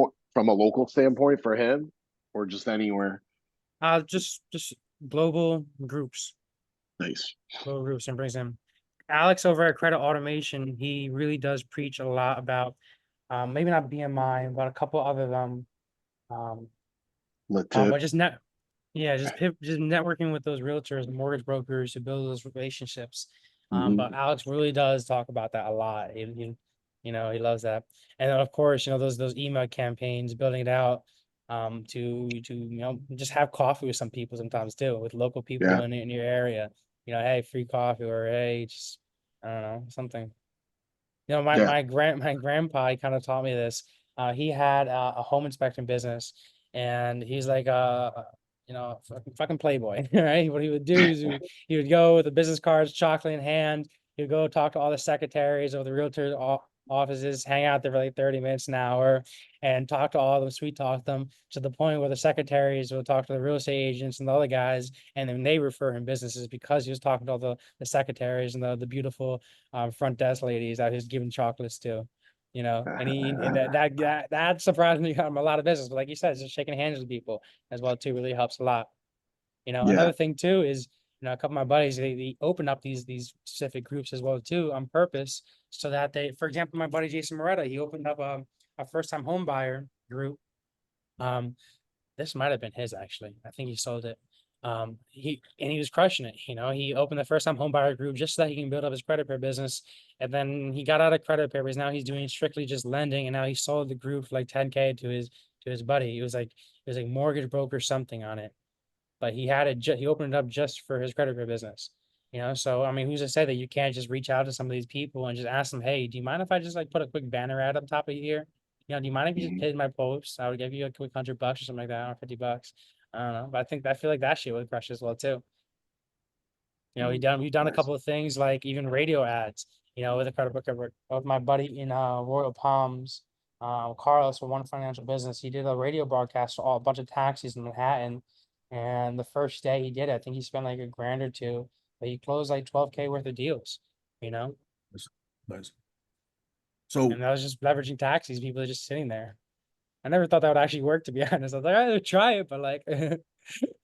standpoint, for him, or just anywhere. just global groups, Nice. and brings him. Alex over at Credit Automation, he really does preach a lot about maybe not BMI, but a couple other um but Legit. just net yeah, just networking with those realtors and mortgage brokers who build those relationships. But Mm-hmm. Alex really does talk about that a lot. You know, he loves that. And then of course, you know, those email campaigns, building it out to just have coffee with some people sometimes too, with local people Yeah. in your area. You know, hey, free coffee, or hey, just I don't know, something. You know, Yeah. my grandpa, he kind of taught me this. He had a home inspection business, and he's like you know, fucking playboy, right? What he would do is he would go with the business cards, chocolate in hand. He'd go talk to all the secretaries of the realtor offices, hang out there for like 30 minutes, an hour, and talk to all of them, sweet talk them to the point where the secretaries will talk to the real estate agents and the other guys, and then they refer him businesses because he was talking to all the secretaries and the beautiful front desk ladies that he's giving chocolates to. you know, and that surprisingly got him a lot of business. But like you said, just shaking hands with people as well too really helps a lot. You know, Yeah. another thing too is, you know, a couple of my buddies, they open up these specific groups as well too on purpose so that they, for example, my buddy Jason Moretta, he opened up a first time home buyer group. Um, this might have been his actually. I think he sold it. He was crushing it. You know, he opened the first time home buyer group just so that he can build up his credit repair business. And then he got out of credit repair because now he's doing strictly just lending. And now he sold the group for like 10K to his buddy. It was like mortgage broker something on it. But he had it he opened it up just for his credit repair business. You know, so I mean, who's to say that you can't just reach out to some of these people and just ask them, hey, do you mind if I just like put a quick banner ad up top of here? You know, do you mind if you just Mhm. hit my post? I would give you a quick $100 or something like that, or $50. I don't know, but I feel like that shit would crush as well too. You know, we've done a Nice. couple of things like even radio ads. You know, with a credit repair with my buddy in Royal Palms, Carlos for One Financial Business. He did a radio broadcast for a bunch of taxis in Manhattan, and the first day he did it, I think he spent like a grand or two, but he closed like 12K worth of deals. You know, Nice. So and that was just leveraging taxis. People are just sitting there. I never thought that would actually work, to be honest. I was like, I would try it, but like, turns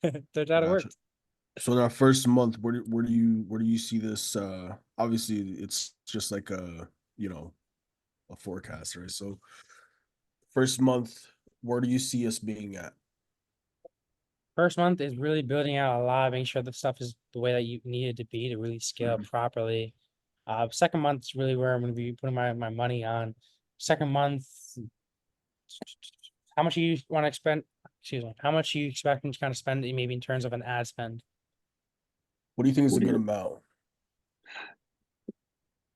out it gotcha. worked. So in our first month, where do you see this? Obviously it's just like a forecast, right? So first month, where do you see us being at? First month is really building out a lot, making sure the stuff is the way that you need it to be to really scale Mhm. properly. Second month is really where I'm going to be putting my money on. Second month, how much you want to spend? Excuse me. How much you expecting to kind of spend maybe in terms of an ad spend? What do you think is What a do good you- amount?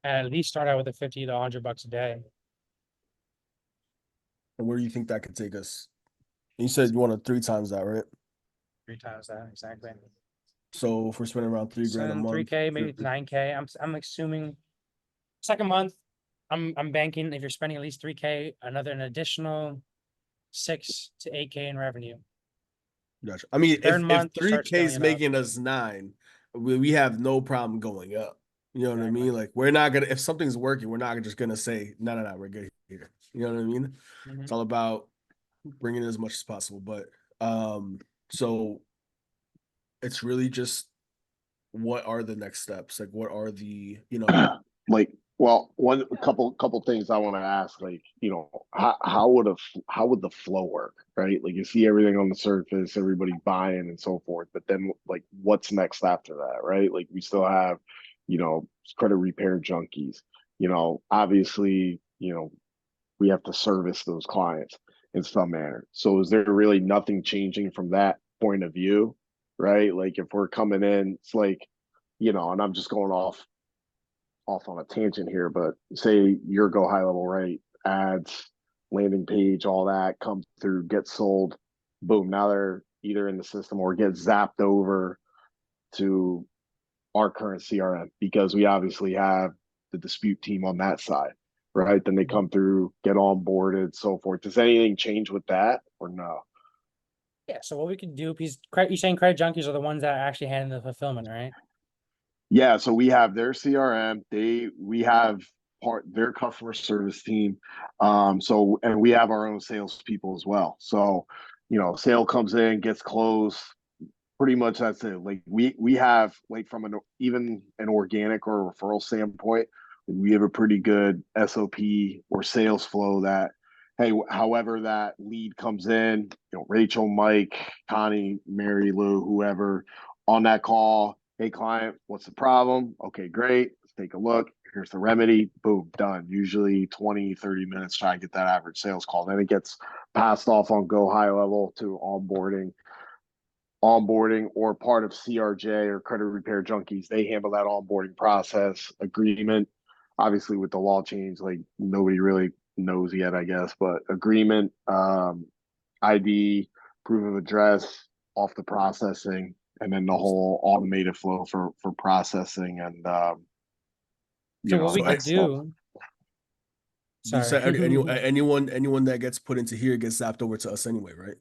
At least start out with a 50 to $100 a day. And where do you think that could take us? You said you wanted 3 times that, right? 3 times that exactly. So if we're spending around 3 grand a Send month, 3K, maybe 9K. I'm assuming second month. I'm banking if you're spending at least 3K, an additional 6 to 8K in revenue. gotcha. I mean, Third if month to three start K scaling is it up. making us 9, we have no problem going up. You know what I Exactly. mean? Like we're not gonna if something's working, we're not just gonna say no, we're good here. You know what I mean? Mhm. It's all about bringing in as much as possible. But so it's really just what are the next steps? Like what are the Like, well, couple things I want to ask, like, how would the flow work, right? Like, you see everything on the surface, everybody buying and so forth, but then like, what's next after that, right? Like, we still have, credit repair junkies. Obviously, we have to service those clients in some manner. So, is there really nothing changing from that point of view, right? Like, if we're coming in, it's like, and I'm just going off on a tangent here, but say your go high level, right? Ads, landing page, all that comes through, gets sold, boom. Now they're either in the system or get zapped over to our current CRM because we obviously have the dispute team on that side, right? Then they come through, get onboarded, so forth. Does anything change with that or no? Yeah, so what we could do, because you're saying credit junkies are the ones that are actually handling the fulfillment, right? Yeah, so we have their CRM. We have their customer service team. So and we have our own salespeople as well. So, sale comes in, gets closed. Pretty much that's it. Like we have like from even an organic or a referral standpoint, we have a pretty good SOP or sales flow that hey, however that lead comes in, Rachel, Mike, Connie, Mary Lou, whoever on that call, hey client, what's the problem? Okay, great. Let's take a look. Here's the remedy. Boom, done. Usually 20, 30 minutes try to get that average sales call. Then it gets passed off on go high level to onboarding or part of CRJ or credit repair junkies. They handle that onboarding process agreement. Obviously, with the law change, like nobody really knows yet, I guess, but agreement, ID, proof of address, off the processing, and then the whole automated flow for processing and So what we So could that stuff. do, you said sorry. anyone that gets put into here gets zapped over to us anyway, right?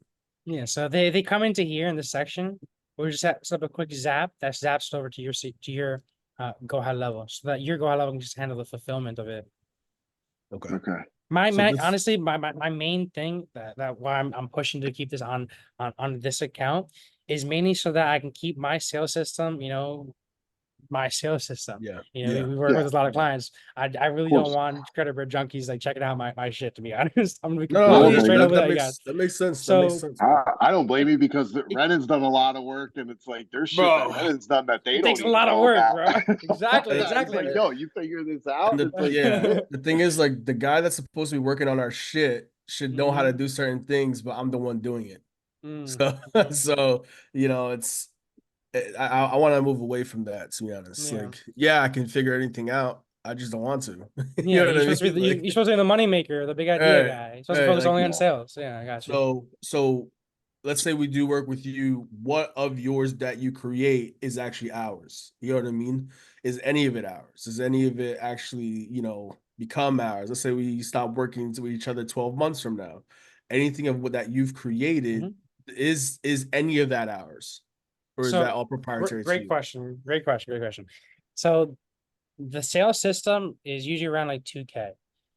Yeah, so they come into here in this section. We just set up a quick zap that zaps over to your go high level so that your go high level can just handle the fulfillment of it. Okay. Okay. So this, Honestly, my main thing that why I'm pushing to keep this on this account is mainly so that I can keep my sales system, my sales system. yeah, We work Yeah, with a lot of yeah, of clients. I really don't course. want credit bureau junkies like checking out my shit, to be honest. I'm gonna be no, No, completely no, straight up with that that, you guys. makes sense. That makes So sense, bro. I don't blame you because Renan's done a lot of work, and it's like there's shit that Bro, Renan's done that they it don't takes a even lot of know work, about. bro. Exactly, and, It's like, exactly. yo, you figure this and out? It's like, yeah, yeah, the thing is, like, the guy that's supposed to be working on our shit should know how to Mhm. do certain things, but I'm the one doing it. Mm, So, mhm. so it's I want to move away from that, to be honest. Yeah. Like, yeah, I can figure anything out. I just don't want to. You Yeah, know what you're I supposed to mean? be Like, you're supposed to be the money maker, the big idea hey, guy. You're supposed to focus like, only on yeah. sales. Yeah, I got you. so let's say we do work with you. What of yours that you create is actually ours? You know what I mean? Is any of it ours? Does any of it actually, become ours? Let's say we stop working to each other 12 months from now. Anything of what that you've created, Mhm. is any of that ours? Or is that So all proprietary to great you? question. Great question. Great question. So the sales system is usually around like 2K.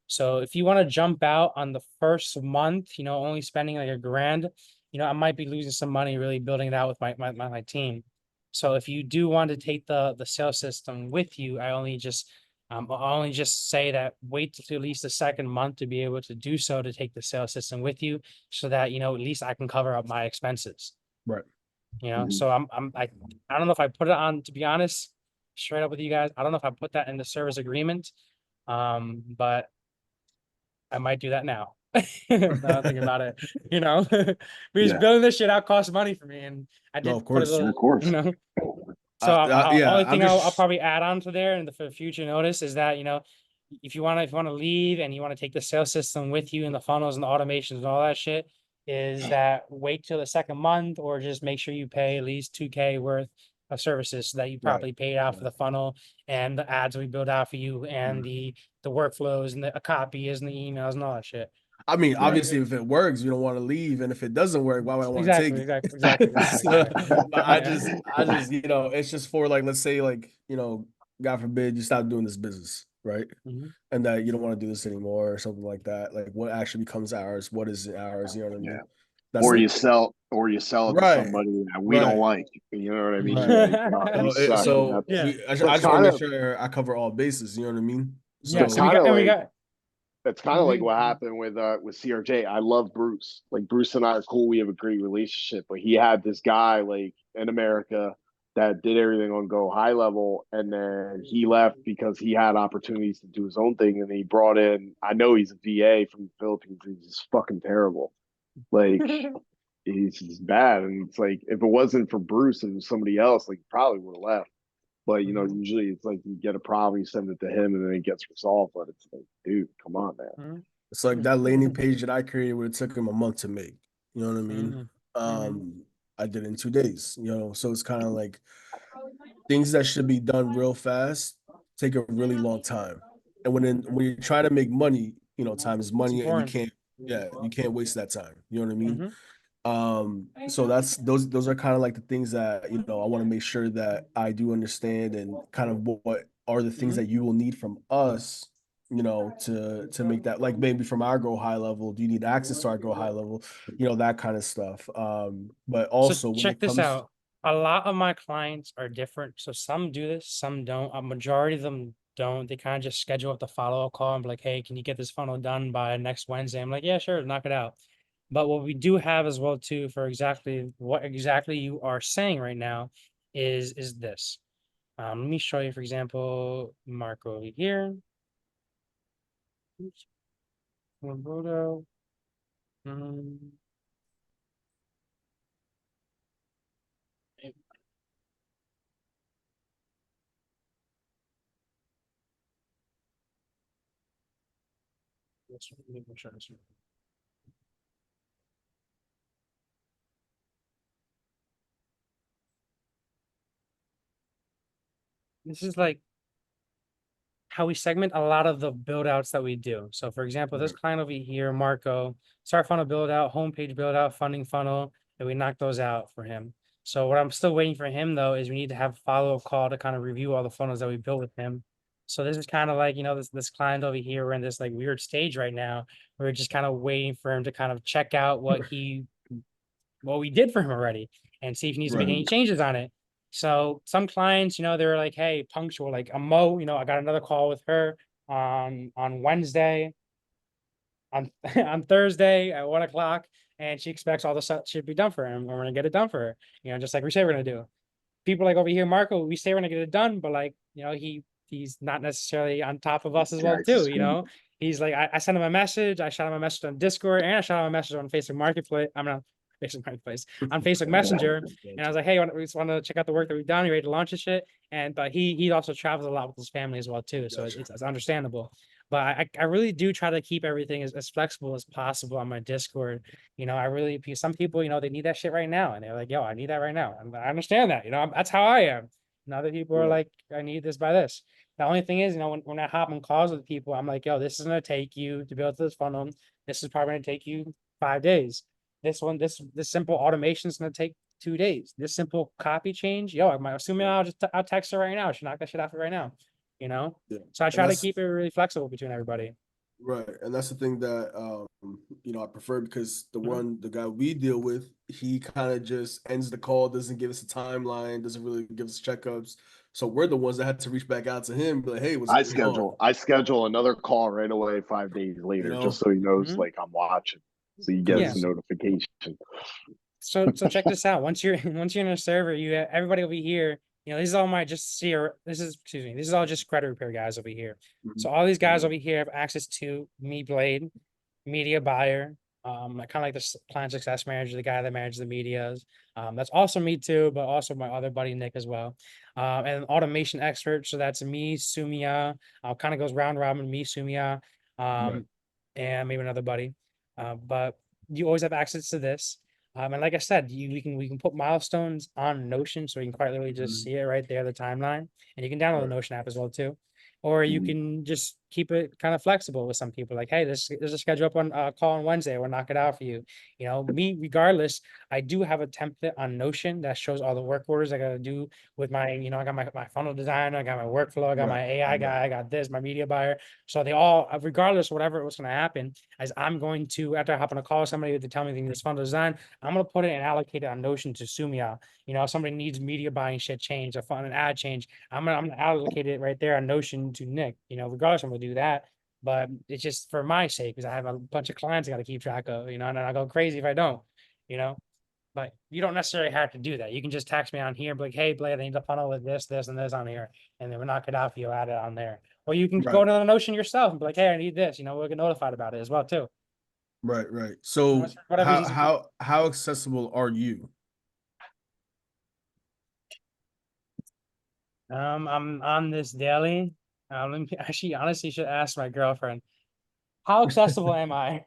So if you want to jump out on the first month, only spending like a grand, I might be losing some money really building it out with my team. So if you do want to take the sales system with you, I only just say that wait till at least the second month to be able to do so, to take the sales system with you, so that at least I can cover up my expenses. Right. Mhm. So I don't know if I put it on, to be honest, straight up with you guys. I don't know if I put that in the service agreement. But I might do that now. Now I'm thinking about it, because Yeah, building this shit out costs money for me, and I No, did of put a course. of little, course. So Yeah, only I'm thing I'll just probably add on to there and for future notice is that, if you want to leave and you want to take the sales system with you and the funnels and the automations and all that shit, is that wait till the second month, or just make sure you pay at least 2K worth of services so that you right. properly paid out for the funnel and the ads we build out for you and the workflows and the copies and the emails and all that shit. I mean, Right. obviously, if it works, you don't want to leave, and if it doesn't work, why would I want to take Exactly, exactly, exactly, it? exactly, So, exactly. but Yeah. I just, it's just for like, let's say, like, God forbid, you stop doing this business, right? Mhm. And that you don't want to do this anymore or something like that. Like, what actually becomes ours? What is ours? You know what I Yeah. mean? That's like, Or you sell it to right, somebody that we don't right, like. You know what I mean? right. You're like, oh, he sucks. And So Yeah. I that's just want to kind make of sure I cover all bases. You know what I mean? Yeah. that's So we So, kind got of and we like got that's kind of like we what happened with CRJ. I love Bruce. Like Bruce and I are cool. We have a great relationship. But he had this guy like in America that did everything on Go high level, and then he left because he had opportunities to do his own thing, and he brought in. I know he's a VA from the Philippines. He's just fucking terrible. Like he's just bad, and it's like if it wasn't for Bruce and somebody else, like probably would have left. But Mhm, usually it's like you get a problem, you send it to him, and then it gets resolved. But it's like, dude, come on, man. mhm, it's like that landing page that I created would have took him a month to make. You know what I mean? mhm, mhm. Um, I did it in 2 days, so it's kind of like things that should be done real fast take a really long time. And when you try to make money, time is It's money and important. you can't waste that time. You know what I mean? Mhm. So that's those are kind of like the things that, I want to make sure that I do understand and kind of what are the things Mhm. that you will need from us, to make that, like, maybe from our Grow High level, do you need access to our Grow High level, that kind of stuff. But So also when check it this comes out. A lot of my clients are different. So some do this, some don't. A majority of them don't. They kind of just schedule up the follow-up call and be like, hey, can you get this funnel done by next Wednesday? I'm like, yeah, sure, knock it out. But what we do have as well too, for exactly what exactly you are saying right now, is this. Let me show you, for example, Mark over here. Oops, Roberto. Mm, let me make sure this one. This is like how we segment a lot of the build outs that we do. So for example, this client over here, Marco, start funnel build out, homepage build out, funding funnel, and we knock those out for him. So what I'm still waiting for him though is we need to have a follow-up call to kind of review all the funnels that we built with him. So this is kind of like, this client over here, we're in this like weird stage right now. We're just kind of waiting for him to kind of check out what we did for him already and see if he needs to make Right. any changes on it. So some clients, they're like, hey, punctual, like a Mo, I got another call with her on Wednesday, on on Thursday at 1 o'clock, and she expects all the stuff should be done for him. We're gonna get it done for her, just like we say we're gonna do. People like over here, Marco, we say we're gonna get it done, but like, he's not necessarily on top of us as well, Jack's too. speed. He's like, I sent him a message, I shot him a message on Discord, and I shot him a message on Facebook Marketplace. I'm not Facebook Marketplace, on Facebook Messenger. And I was like, hey, we just want to check out the work that we've done. You ready to launch this shit? And but he also travels a lot with his family as well, too. So Gotcha. it's understandable. But I really do try to keep everything as flexible as possible on my Discord. I really, because some people, they need that shit right now. And they're like, yo, I need that right now. And I understand that, that's how I am. And other people are Right. like, I need this by this. The only thing is, when I hop on calls with people, I'm like, yo, this is going to take you to build this funnel. This is probably going to take you 5 days. This simple automation is going to take 2 days. This simple copy change, yo, I'm assuming I'll text her right now. She knock that shit off right now, Yeah. So I And try to that's keep it really flexible between everybody. right. And that's the thing that I prefer, because Mhm. the guy we deal with, he kind of just ends the call, doesn't give us a timeline, doesn't really give us checkups. So we're the ones that had to reach back out to him, be like, hey, what's I going on? schedule another call right away 5 days You later, just know? so he knows Mhm. like I'm watching. So he gets Yeah. the notification. So check this out. Once you're once you're in a server, everybody over here. This is all my just CR. This is excuse me. This is all just credit repair guys over here. So Mhm. all these guys over here have access to Me Blade, media buyer. Kind of like the client success manager, the guy that manages the medias. That's also me too, but also my other buddy Nick as well. And automation expert. So that's me, Sumia. Kind of goes round robin. Me, Sumia, Right. and maybe another buddy. But you always have access to this. And like I said, we can put milestones on Notion, so you can quite literally just Mhm. see it right there, the timeline, and you can download the Right. Notion app as well too. Or you Mhm. can just keep it kind of flexible with some people, like, hey, there's a schedule up on call on Wednesday, we'll knock it out for you. Me, regardless, I do have a template on Notion that shows all the work orders I gotta do with my, I got my funnel designer, I got my workflow, I got Right. my AI guy, I got this, my media buyer. So they all, regardless, whatever was gonna happen, as I'm going to, after I hop on a call with somebody to tell me they need this funnel design, I'm gonna put it and allocate it on Notion to Sumia. If somebody needs media buying shit change, a fun an ad change, I'm gonna allocate it right there on Notion to Nick. Regardless, I'm gonna do that. But it's just for my sake, because I have a bunch of clients I gotta keep track of, and I go crazy if I don't, you know. But you don't necessarily have to do that. You can just text me on here, be like, hey, Blade, I need a funnel with this, this, and this on here, and then we'll knock it out for you, add it on there. Or you can go Right. to the Notion yourself and be like, hey, I need this, we'll get notified about it as well, too. Right. Right. So Whatever's easy. how accessible are you? I'm on this daily. Let me actually honestly should ask my girlfriend. How accessible am I?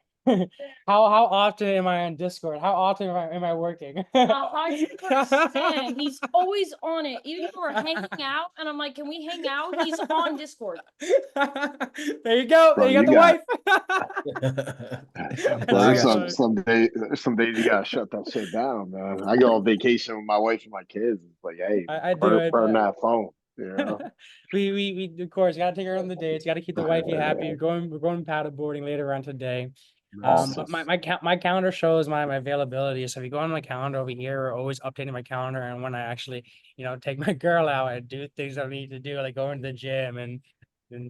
How often am I on Discord? How often am I working? 100%. He's always on it. Even if we're hanging out and I'm like, can we hang out? He's on Discord. There you go. Bro, There you got you the got wife. bro, I there's got That's you. some days you gotta shut that shit down, man. I go on vacation with my wife and my kids. It's like, hey, I do it. burn that phone, you know. We of course gotta take her on the dates, gotta keep the wifey happy. We're going paddle boarding later on today. Nice. But Awesome. my calendar shows my availability. So if you go on my calendar over here, we're always updating my calendar. And when I actually, take my girl out and do things I need to do, like going to the gym and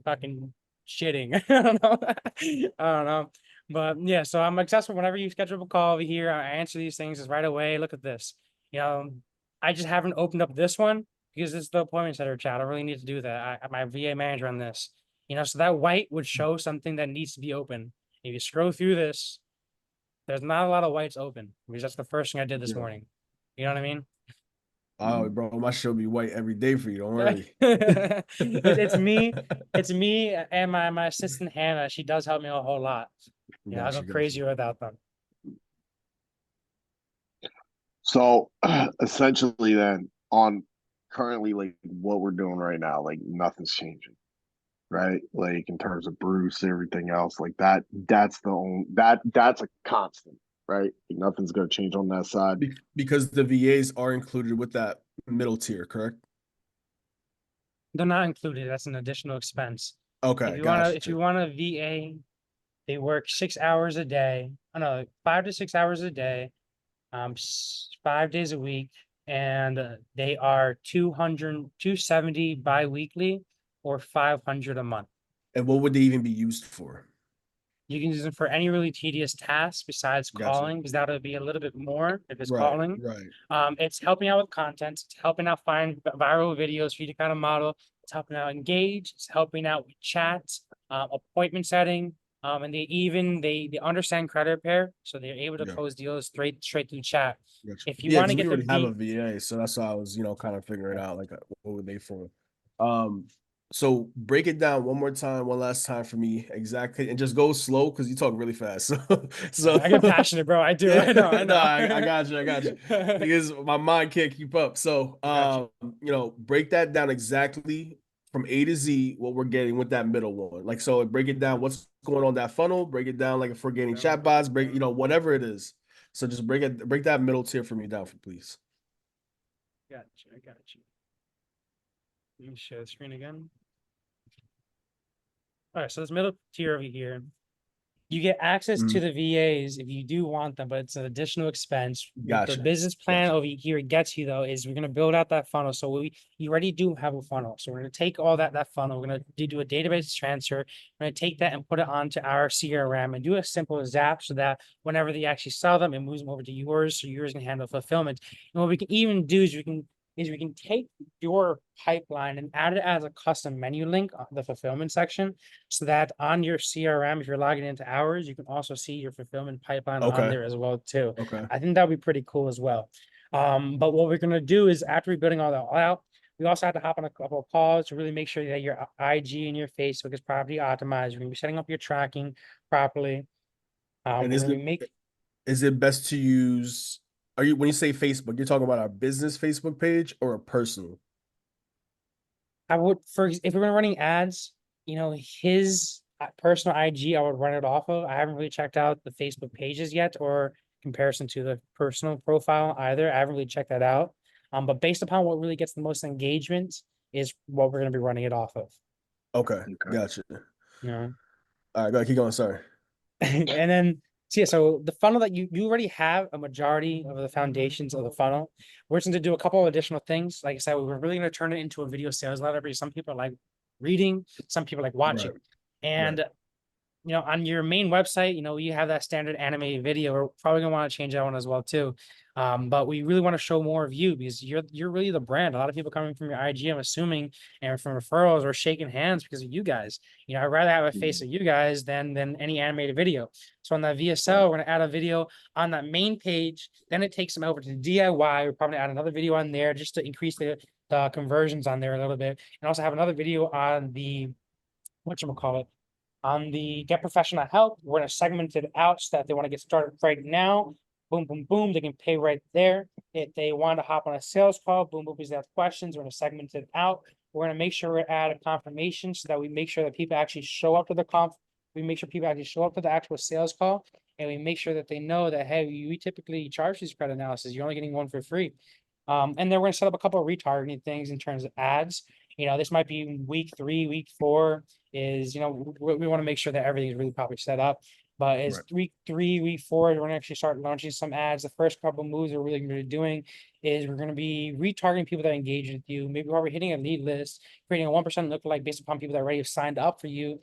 fucking shitting. I don't know. I don't know. But yeah, so I'm accessible whenever you schedule a call over here. I answer these things just right away. Look at this. You know, I just haven't opened up this one because it's the appointment setter chat. I don't really need to do that. My VA manager on this. So that white would show something that needs to be open. If you scroll through this, there's not a lot of whites open because that's the first thing I did this Yeah. morning. You know what I mean? Oh, bro, my shit will be white every day for you. Don't worry. It's me and my assistant Hannah. She does help me a whole lot. I go Gotcha. crazy Gotcha. without them. So essentially then on currently like what we're doing right now, like nothing's changing, right? Like in terms of Bruce, everything else, like that's the only that's a constant, right? Like, nothing's gonna change on that side. Because the VAs are included with that middle tier, correct? They're not included. That's an additional expense. Okay, If you want to, if gotcha. you want a VA, they work 6 hours a day. I know, 5 to 6 hours a day, 5 days a week, and they are 270 bi-weekly or 500 a month. And what would they even be used for? You can use them for any really tedious tasks besides Gotcha. calling, because that'll be a little bit more if it's Right, calling. right. It's helping out with content. It's helping out find viral videos for you to kind of model. It's helping out engage. It's helping out with chats, appointment setting. And they understand credit repair, so they're able to Yeah. close deals straight through chat. Gotcha. If you Yeah, want to because we get the already have a V, VA, so that's why I was, kind of figuring out like what were they for. Um, so break it down one more time, one last time for me exactly, and just go slow because you talk really fast. So, I get passionate, bro. I do. yeah, I know. I no, know. I got you, I got you. Because my mind can't keep up. So, Got break that down exactly from A to Z what we're getting with that middle one. Like, so break it down. What's going on that funnel? Break it down like if we're getting chat bots. Break, whatever it is. So just break that middle tier for me down, please. Got you. I got you. Let me share the screen again. All right, so this middle tier over here, you get access to Mhm. the VAs if you do want them, but it's an additional expense. What the Gotcha. business plan Gotcha. over here gets you though is we're gonna build out that funnel. So you already do have a funnel. So we're gonna take all that funnel, we're gonna do a database transfer. We're gonna take that and put it onto our CRM and do a simple zap so that whenever they actually sell them, it moves them over to yours, so yours can handle fulfillment. And what we can even do is we can take your pipeline and add it as a custom menu link on the fulfillment section so that on your CRM, if you're logging into ours, you can also see your fulfillment pipeline on Okay. there as well too. Okay. I think that would be pretty cool as well. But what we're gonna do is after we're building all that out, we also have to hop on a couple of calls to really make sure that your IG and your Facebook is properly optimized. We're gonna be setting up your tracking properly. And We're gonna be is it best to use, when you say Facebook, you're talking about our business Facebook page or a personal? I would if we're gonna running ads, his personal IG, I would run it off of. I haven't really checked out the Facebook pages yet or comparison to the personal profile either. I haven't really checked that out. But based upon what really gets the most engagement is what we're gonna be running it off of. Okay. Okay. Gotcha. You know. All right, go ahead, keep going. Sorry. And then so the funnel that you already have a majority of the foundations of the funnel. We're just going to do a couple of additional things. Like I said, we're really going to turn it into a video sales letter because some people like reading, some people like watching. Right. And on your main website, you have that standard animated video. We're probably gonna want to change that one as well too. But we really want to show more of you because you're really the brand. A lot of people coming from your IG, I'm assuming, and from referrals or shaking hands because of you guys. I'd rather have a face of you guys than any animated video. So on that VSL, we're gonna add a video on that main page. Then it takes them over to DIY. We're probably add another video on there just to increase the conversions on there a little bit, and also have another video on the whatchamacallit, on the get professional help. We're going to segment it out so that they want to get started right now. Boom, boom, boom. They can pay right there. If they want to hop on a sales call, boom, boom, because they have questions, we're going to segment it out. We're going to make sure we add a confirmation so that we make sure that people actually show up to the we make sure people actually show up to the actual sales call, and we make sure that they know that, hey, we typically charge these credit analysis. You're only getting one for free. And then we're going to set up a couple of retargeting things in terms of ads. This might be week 3, week 4 is, we want to make sure that everything's really properly set up. But as Right. week 3, week 4, we're gonna actually start launching some ads. The first couple of moves we're really gonna be doing is we're gonna be retargeting people that engage with you. Maybe while we're hitting a lead list, creating a 1% lookalike based upon people that already have signed up for you,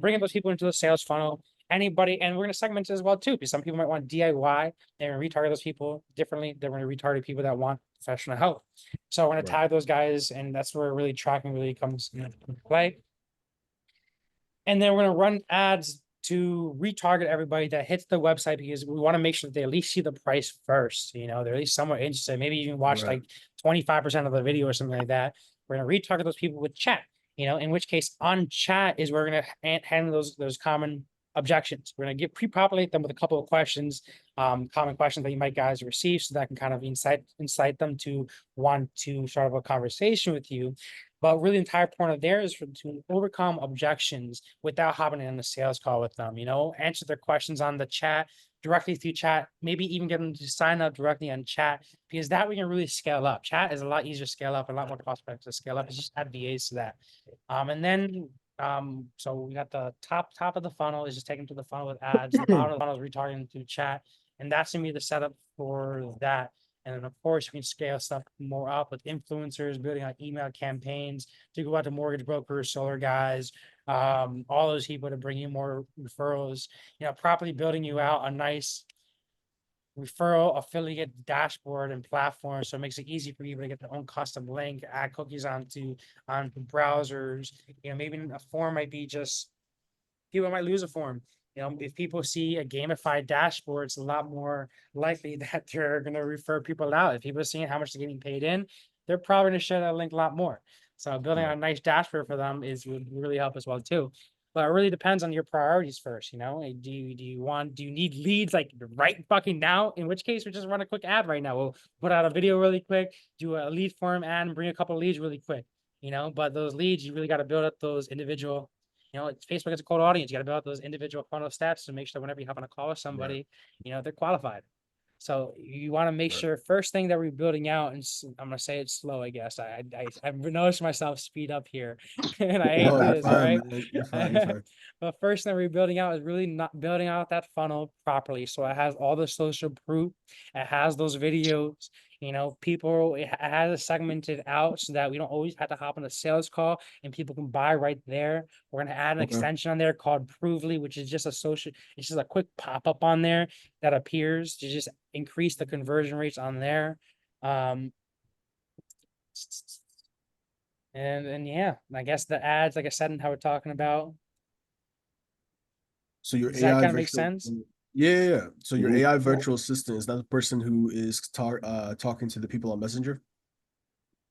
bringing those people into the sales funnel. Anybody, and we're gonna segment it as well too, because some people might want DIY. They're gonna retarget those people differently. They're gonna retarget people that want professional help. So we're gonna Right. tag those guys, and that's where really tracking really comes into play. And then we're going to run ads to retarget everybody that hits the website because we want to make sure that they at least see the price first. They're at least somewhat interested. Maybe you can watch Right. like 25% of the video or something like that. We're going to retarget those people with chat, in which case on chat is we're going to handle those common objections. We're going to pre-populate them with a couple of questions, common questions that you might guys receive, so that can kind of incite them to want to start up a conversation with you. But really, the entire point of there is to overcome objections without hopping in a sales call with them. Answer their questions on the chat. directly through chat, maybe even get them to sign up directly on chat, because that we can really scale up. Chat is a lot easier to scale up, a lot more cost effective to scale up. It's just add VAs to that. And then so we got the top of the funnel is just taken to the funnel with ads. The bottom of the funnel is retargeting through chat, and that's gonna be the setup for that. And then of course we can scale stuff more up with influencers, building out email campaigns to go out to mortgage brokers, solar guys, all those people to bring you more referrals, properly building you out a nice referral affiliate dashboard and platform, so it makes it easy for people to get their own custom link, add cookies onto browsers. Maybe a form might be just, people might lose a form. If people see a gamified dashboard, it's a lot more likely that they're going to refer people out. If people are seeing how much they're getting paid in, they're probably going to share that link a lot more. So building Right. a nice dashboard for them would really help as well too. But it really depends on your priorities first. Do you need leads like right fucking now? In which case, we just run a quick ad right now. We'll put out a video really quick, do a lead form ad, and bring a couple of leads really quick. But those leads, you really got to build up those individual. Facebook has a cold audience. You got to build out those individual funnel stats to make sure whenever you hop on a call with somebody, they're qualified. So you want to make Right. sure first thing that we're building out, and I'm gonna say it's slow, I guess. I've noticed myself speed up here, and I hate No, you're this, fine, right? man. You're fine. You're fine. But first thing we're building out is really not building out that funnel properly. So it has all the social proof, it has those videos, people, it has it segmented out so that we don't always have to hop on a sales call and people can buy right there. We're gonna add an Okay. extension on there called Provely, which is just it's just a quick pop-up on there that appears to just increase the conversion rates on there. And yeah, I guess the ads, like I said, and how we're talking about. So your Does that AI kind of make virtual, sense? yeah. So your Mhm. AI virtual assistant, is that the person who is talking to the people on Messenger?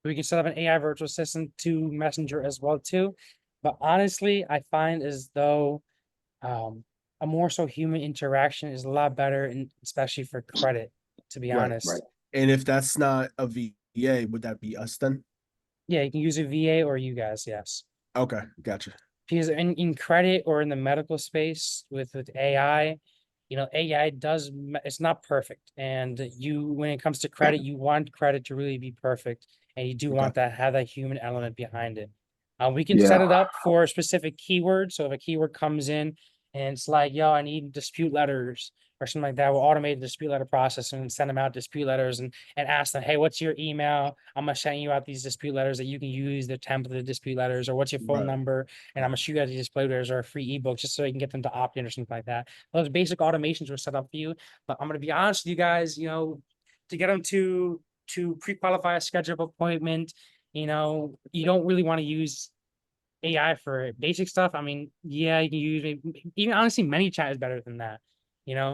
We can set up an AI virtual assistant to Messenger as well too. But honestly, I find as though a more so human interaction is a lot better, and especially for credit, to be Right. honest. And if that's not a VA, would that be us then? Yeah, you can use a VA or you guys, yes. Okay, gotcha. Because in credit or in the medical space with AI, AI it's not perfect. And when it comes to credit, you want credit to really be perfect. And you do Okay. want that, have that human element behind it. We can Yeah. set it up for specific keywords. So if a keyword comes in and it's like, yo, I need dispute letters or something like that, we'll automate the dispute letter process and send them out dispute letters and ask them, hey, what's your email? I'm gonna send you out these dispute letters that you can use the template of the dispute letters, or what's your phone Right. number? And I'm gonna shoot you out these dispute letters or a free ebook just so you can get them to opt in or something like that. Those basic automations were set up for you. But I'm gonna be honest with you guys, to get them to pre-qualify a schedule appointment, you don't really want to use AI for basic stuff. I mean, yeah, you can use even honestly, ManyChat is better than that. Yeah. I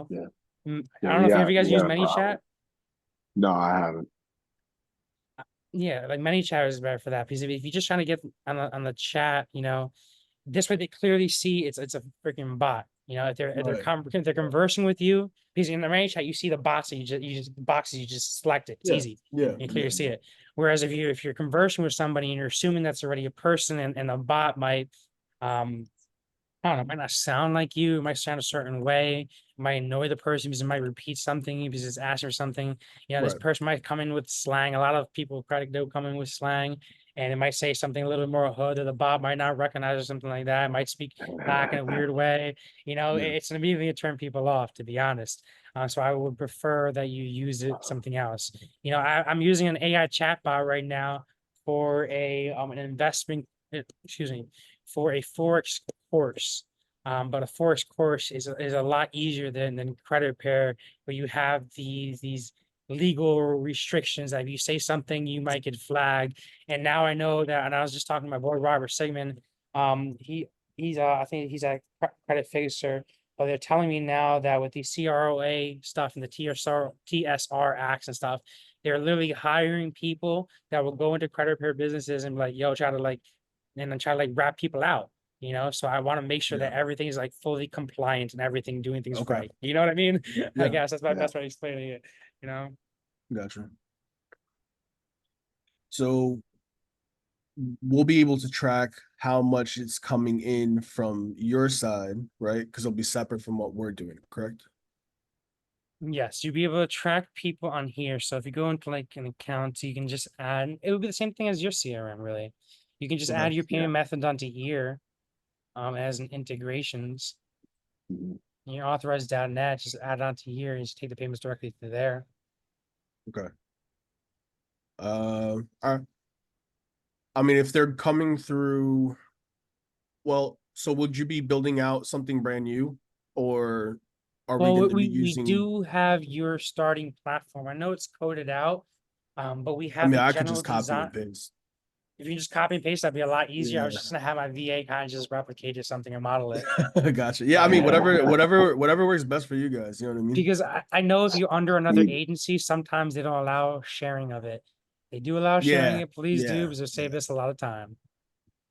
Yeah, don't know if any of you guys use ManyChat. No, I haven't. Yeah, like ManyChat is better for that because if you're just trying to get on the chat, this way they clearly see it's a freaking bot. If they're conversing with you, because in the ManyChat you see the bots that boxes you just select it. It's Yeah, easy. yeah, You clearly see it. Whereas if you're conversing with somebody and you're assuming that's already a person and a bot might I don't know, it might not sound like you, it might sound a certain way, it might annoy the person because it might repeat something because it's asking for something. This Right. person might come in with slang. A lot of people credit they'll come in with slang and it might say something a little bit more hood that the bot might not recognize or something like that. It might speak back in a weird way. It's immediately turn people off, to be honest. So I would prefer that you use it something else. I'm using an AI chatbot right now for an investment, excuse me, for a Forex course. But a Forex course is a lot easier than credit repair, where you have these legal restrictions that if you say something, you might get flagged. And now I know that, and I was just talking to my boy Robert Sigmund. He's I think he's a credit fixer, but they're telling me now that with the CROA stuff and the TSR acts and stuff, they're literally hiring people that will go into credit repair businesses and like, yo, try to like, and then try to like wrap people out. So I want to make sure that Yeah. everything is like fully compliant and everything doing things Okay. right. You know what I mean? I Yeah. guess that's my Yeah. best way of explaining it. Gotcha. So we'll be able to track how much it's coming in from your side, right? Because it'll be separate from what we're doing, correct? Yes, you'll be able to track people on here. So if you go into like an account, you can just add, it would be the same thing as your CRM, really. You can just Okay. add your Yeah. payment method onto here, as an integrations. Mhm. Your authorized.net, just add it onto here and just take the payments directly through there. Okay. All right. I mean, if they're coming through, well, so would you be building out something brand new, or are we Well, going to be we using? do have your starting platform. I know it's coded out, but we I have mean, a I could general just copy design. and paste. If you can just copy and paste, that'd be a lot easier. I was Yeah. just gonna have my VA kind of just replicate it something and model it. Gotcha. Yeah, I mean, Yeah. whatever works best for you guys. You know what I mean? Because I know if you're under another Need- agency, sometimes they don't allow sharing of it. They do allow sharing Yeah, it, please do, yeah, because it'll save yeah. us a lot of time.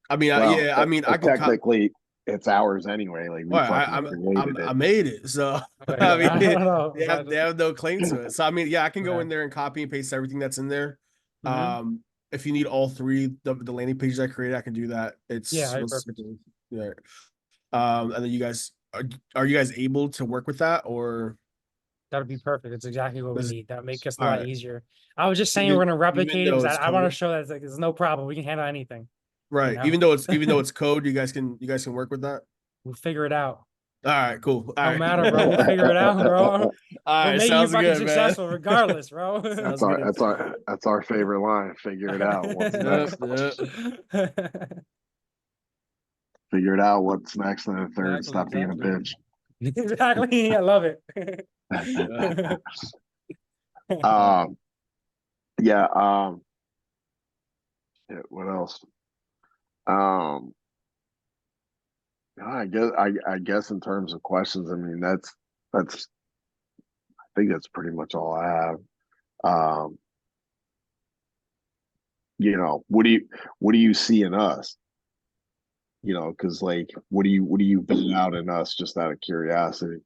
I mean, Well, yeah, I mean, I could. technically, it's ours anyway. Like we Well, fucking created I it. made it, so Okay, I I mean, don't know. they have no claim to it. So I mean, yeah, I can go Okay. in there and copy and paste everything that's in there. Mhm. If you need all three, the landing pages I created, I can do that. It's Yeah, real perfect. simple. Yeah. And then you guys are you guys able to work with that, or That would be perfect. It's exactly what we does need. That would make us a all lot right? easier. I was just saying we're gonna Even replicate it though because it's I want to code, show that it's like there's no problem. We can handle anything. right? know? Even though it's code, you guys can work with that. We'll figure it out. All right, cool. All No right. matter, bro. We'll figure it out, bro. All We're right, making you sounds fucking good, man. successful regardless, bro. Sounds That's our good. that's our favorite line. Figure it out. What's Yep, next? yep. Figure it out. What's next? And the third, Exactly, stop being a exactly. bitch. Exactly. I love it. um, yeah. Shit, what else? Um, I guess in terms of questions, I mean that's I think that's pretty much all I have. Um, what do you see in us? Because like, what do you bet out in us? Just out of curiosity.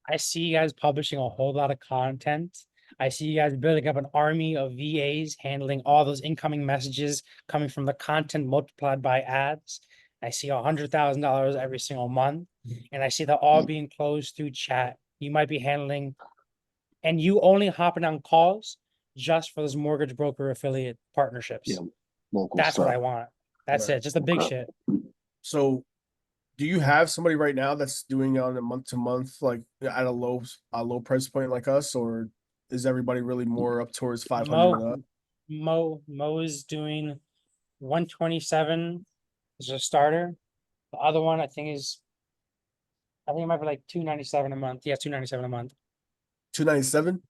I see you guys publishing a whole lot of content. I see you guys building up an army of VAs handling all those incoming messages coming from the content multiplied by ads. I see $100,000 every single month, and I see that all being closed through chat. You might be handling, and you only hopping on calls just for those mortgage broker affiliate partnerships. Yeah, local That's what stuff. I want. That's Right. it. Just the big Okay. shit. So, do you have somebody right now that's doing it on a month to month, like at a low price point like us, or is everybody really more up towards 500 and up? Mo is doing 127 as a starter. The other one I think it might be like 297 a month. Yeah, 297 a month. 297?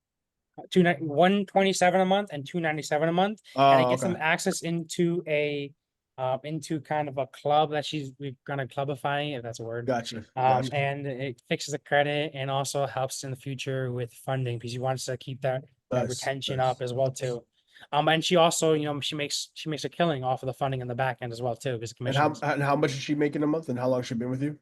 127 a month and 297 a month. And it Oh, gets okay. them access into kind of a club that we're gonna clubify, if that's a word. Gotcha. Gotcha. And it fixes the credit and also helps in the future with funding because he wants to keep that Nice, retention nice. up as well too. And she also, she makes a killing off of the funding in the back end as well too, because commissions. And how much is she making a month, and how long has she been with you?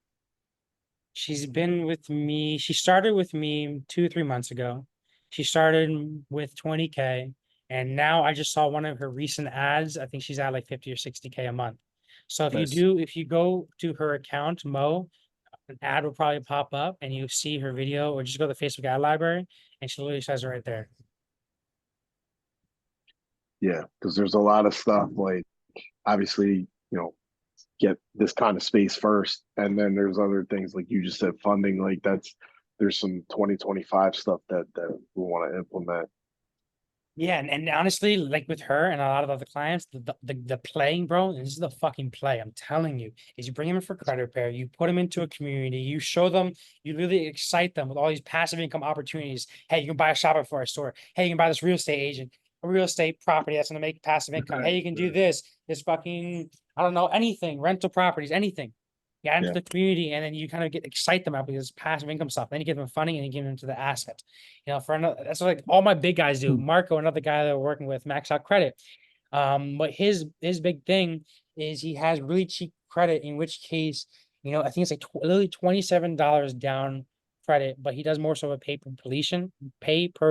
She's been with me. She started with me 2 or 3 months ago. She started with 20K, and now I just saw one of her recent ads. I think she's at like 50 or 60K a month. So Nice. if you go to her account, Mo, an ad will probably pop up and you see her video, or just go to the Facebook ad library and she literally says it right there. Yeah, because there's a lot of stuff like obviously, get this kind of space first, and then there's other things like you just said, funding. Like there's some 2025 stuff that we want to implement. Yeah, and honestly, like with her and a lot of other clients, the playing, bro, this is the fucking play. I'm telling you, is you bring them in for credit repair, you put them into a community, you show them, you really excite them with all these passive income opportunities. Hey, you can buy a shop for a store. Hey, you can buy this real estate agent, a real estate property that's gonna make passive income. Hey, you can do this fucking, I don't know, anything, rental properties, anything. You add into Yeah. the community, and then you kind of excite them out because it's passive income stuff. Then you give them funding and you give them to the asset. For another, that's what, like all my big guys do. Marco, another guy that we're working with, max out credit. But his big thing is he has really cheap credit, in which case, I think it's like literally $27 down credit, but he does more so a pay per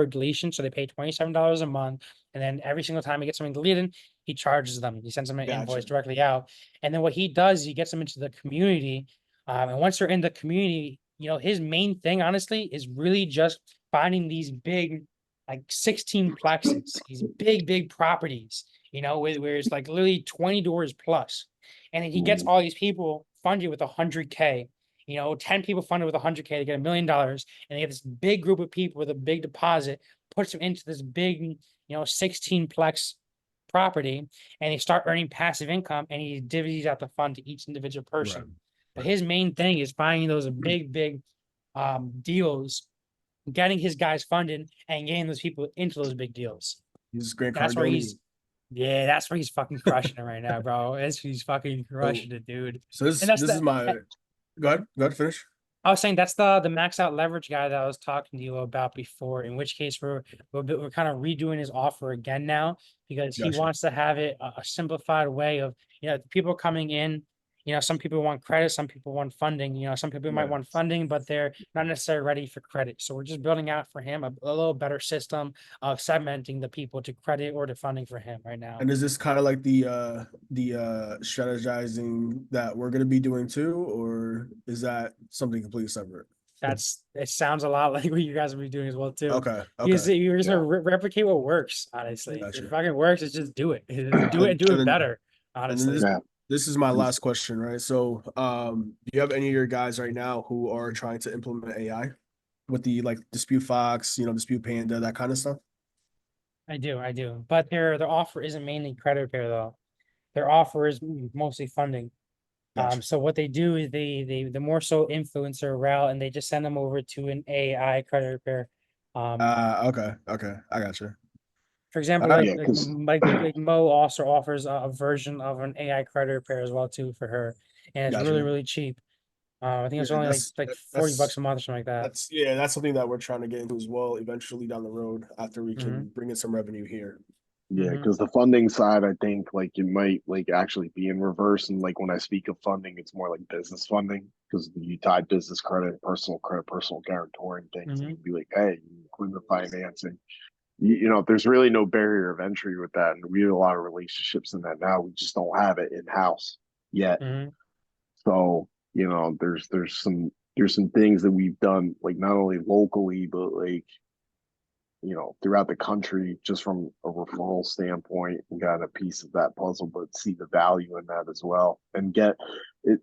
deletion. So they pay $27 a month, and then every single time he gets something deleted, he charges them. He sends them an invoice Gotcha. directly out. And then what he does, he gets them into the community. And once they're in the community, his main thing, honestly, is really just finding these big, like 16 plexes, these big properties, you know, where it's like literally 20 doors plus. And then he gets all these people funded with 100K, you know, 10 people funded with 100K to get $1 million. And they get this big group of people with a big deposit, puts them into this big, you know, 16 plex property, and they start earning passive income, and he divvies out the fund to each individual person. Right. But his main thing is finding those big deals, getting his guys funded, and getting those people into those big deals. He's Grant That's where Cardone. he's, yeah, that's where he's fucking crushing it right now, bro. He's fucking crushing it, dude. So this And that's this is my go ahead, finish. I was saying that's the max out leverage guy that I was talking to you about before. In which case we're kind of redoing his offer again now, because he Gotcha. wants to have it a simplified way of, you know, people coming in. You know, some people want credit, some people want funding. You know, some people might Right. want funding, but they're not necessarily ready for credit. So we're just building out for him a little better system of segmenting the people to credit or to funding for him right now. And is this kind of like the strategizing that we're gonna be doing too, or is that something completely separate? It sounds a lot like what you guys will be doing as well too. Okay. You're just Yeah. gonna replicate what works, honestly. If Gotcha. it fucking works, it's just do it. Do it and do it then- better, And then honestly. this is my last question, right? So, do you have any of your guys right now who are trying to implement AI with the like Dispute Fox, you know, Dispute Panda, that kind of stuff? I do. But their offer isn't mainly credit repair though. Their offer is mostly funding. Gotcha. So what they do is the more so influencer route, and they just send them over to an AI credit repair. Okay, I got you. For example, Alright. Yeah, 'cause- like Mo also offers a version of an AI credit repair as well too for her, and it's Gotcha. really cheap. I think it's Yeah, only that's- like that- $40 that's- a month or something like that. That's something that we're trying to get into as well eventually down the road after we can bring in some revenue here. Yeah, Mhm. because the funding side, I think like it might like actually be in reverse. And like when I speak of funding, it's more like business funding because you tie business credit, personal guarantoring things. And Mhm. you'd be like, hey, you include the financing. You know, there's really no barrier of entry with that. And we have a lot of relationships in that now. We just don't have it in house yet. Mhm. So, you know, there's some things that we've done like not only locally, but like you know, throughout the country, just from a referral standpoint, and got a piece of that puzzle, but see the value in that as well. And get it.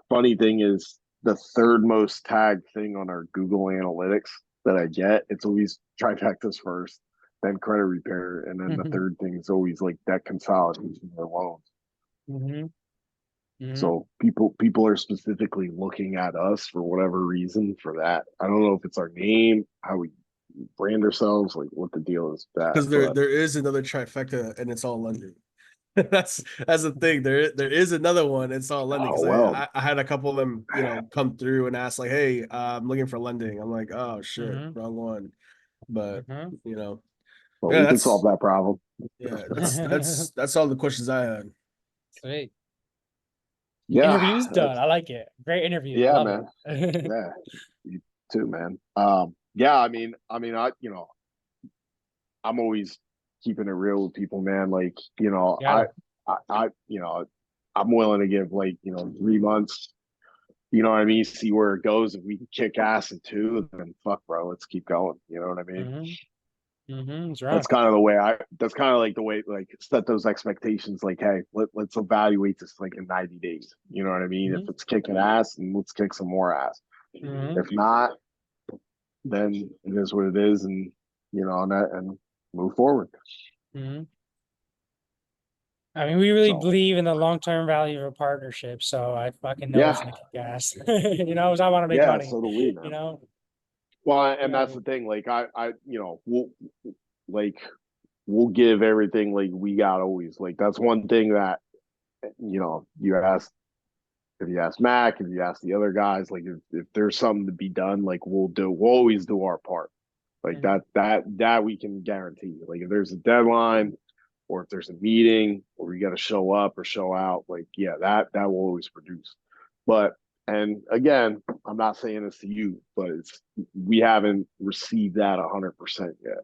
Funny thing is, the third most tagged thing on our Google Analytics that I get, it's always trifectas first, then credit repair, and then the third thing is always like debt consolidation or loans. Mhm. Mhm. So people are specifically looking at us for whatever reason for that. I don't know if it's our name, how we brand ourselves, like what the deal is with that. Because but there is another trifecta and it's all lending. That's the thing. There is another one. It's all lending. Oh, 'Cause well. I had a couple of them, you know, come through and ask like, "Hey, I'm looking for lending." I'm like, "Oh shit, Mhm. wrong one." But Mhm. you know, well, yeah, we can that's solve that problem. yeah, that's all the questions I had. Sweet. Yeah, Interviews done. I like it. Great interview. Yeah, Love man. it. Yeah, you too, man. Yeah, I mean, you know, I'm always keeping it real with people, man. Like, you know, Got you know, I'm willing to give like, you know, 3 months. You know what I mean? See where it goes. If we can kick ass in 2, then fuck, bro, let's keep going. You know what I mean? That's right. That's kind of the way that's kind of like the way, like set those expectations. Like, hey, let's evaluate this like in 90 days. You know what I mean? If it's kicking ass, and let's kick some more ass. If not, then it is what it is, and you know, and move forward. I mean, we really So- believe in the long-term value of a partnership, so I fucking know it's Yeah. gonna kick ass. You know, 'cause I want to make Yeah, money. so do we, man. You know, Well, and Yeah. that's the thing. Like, you know, we'll give everything like we got always. Like, that's one thing that, you know, if you ask Mac, if you ask the other guys, like if there's something to be done, like we'll always do our part. Like that we can guarantee. Like if there's a deadline or if there's a meeting or you got to show up or show out, like, yeah, that will always produce. But, and again, I'm not saying this to you, but we haven't received that 100% yet.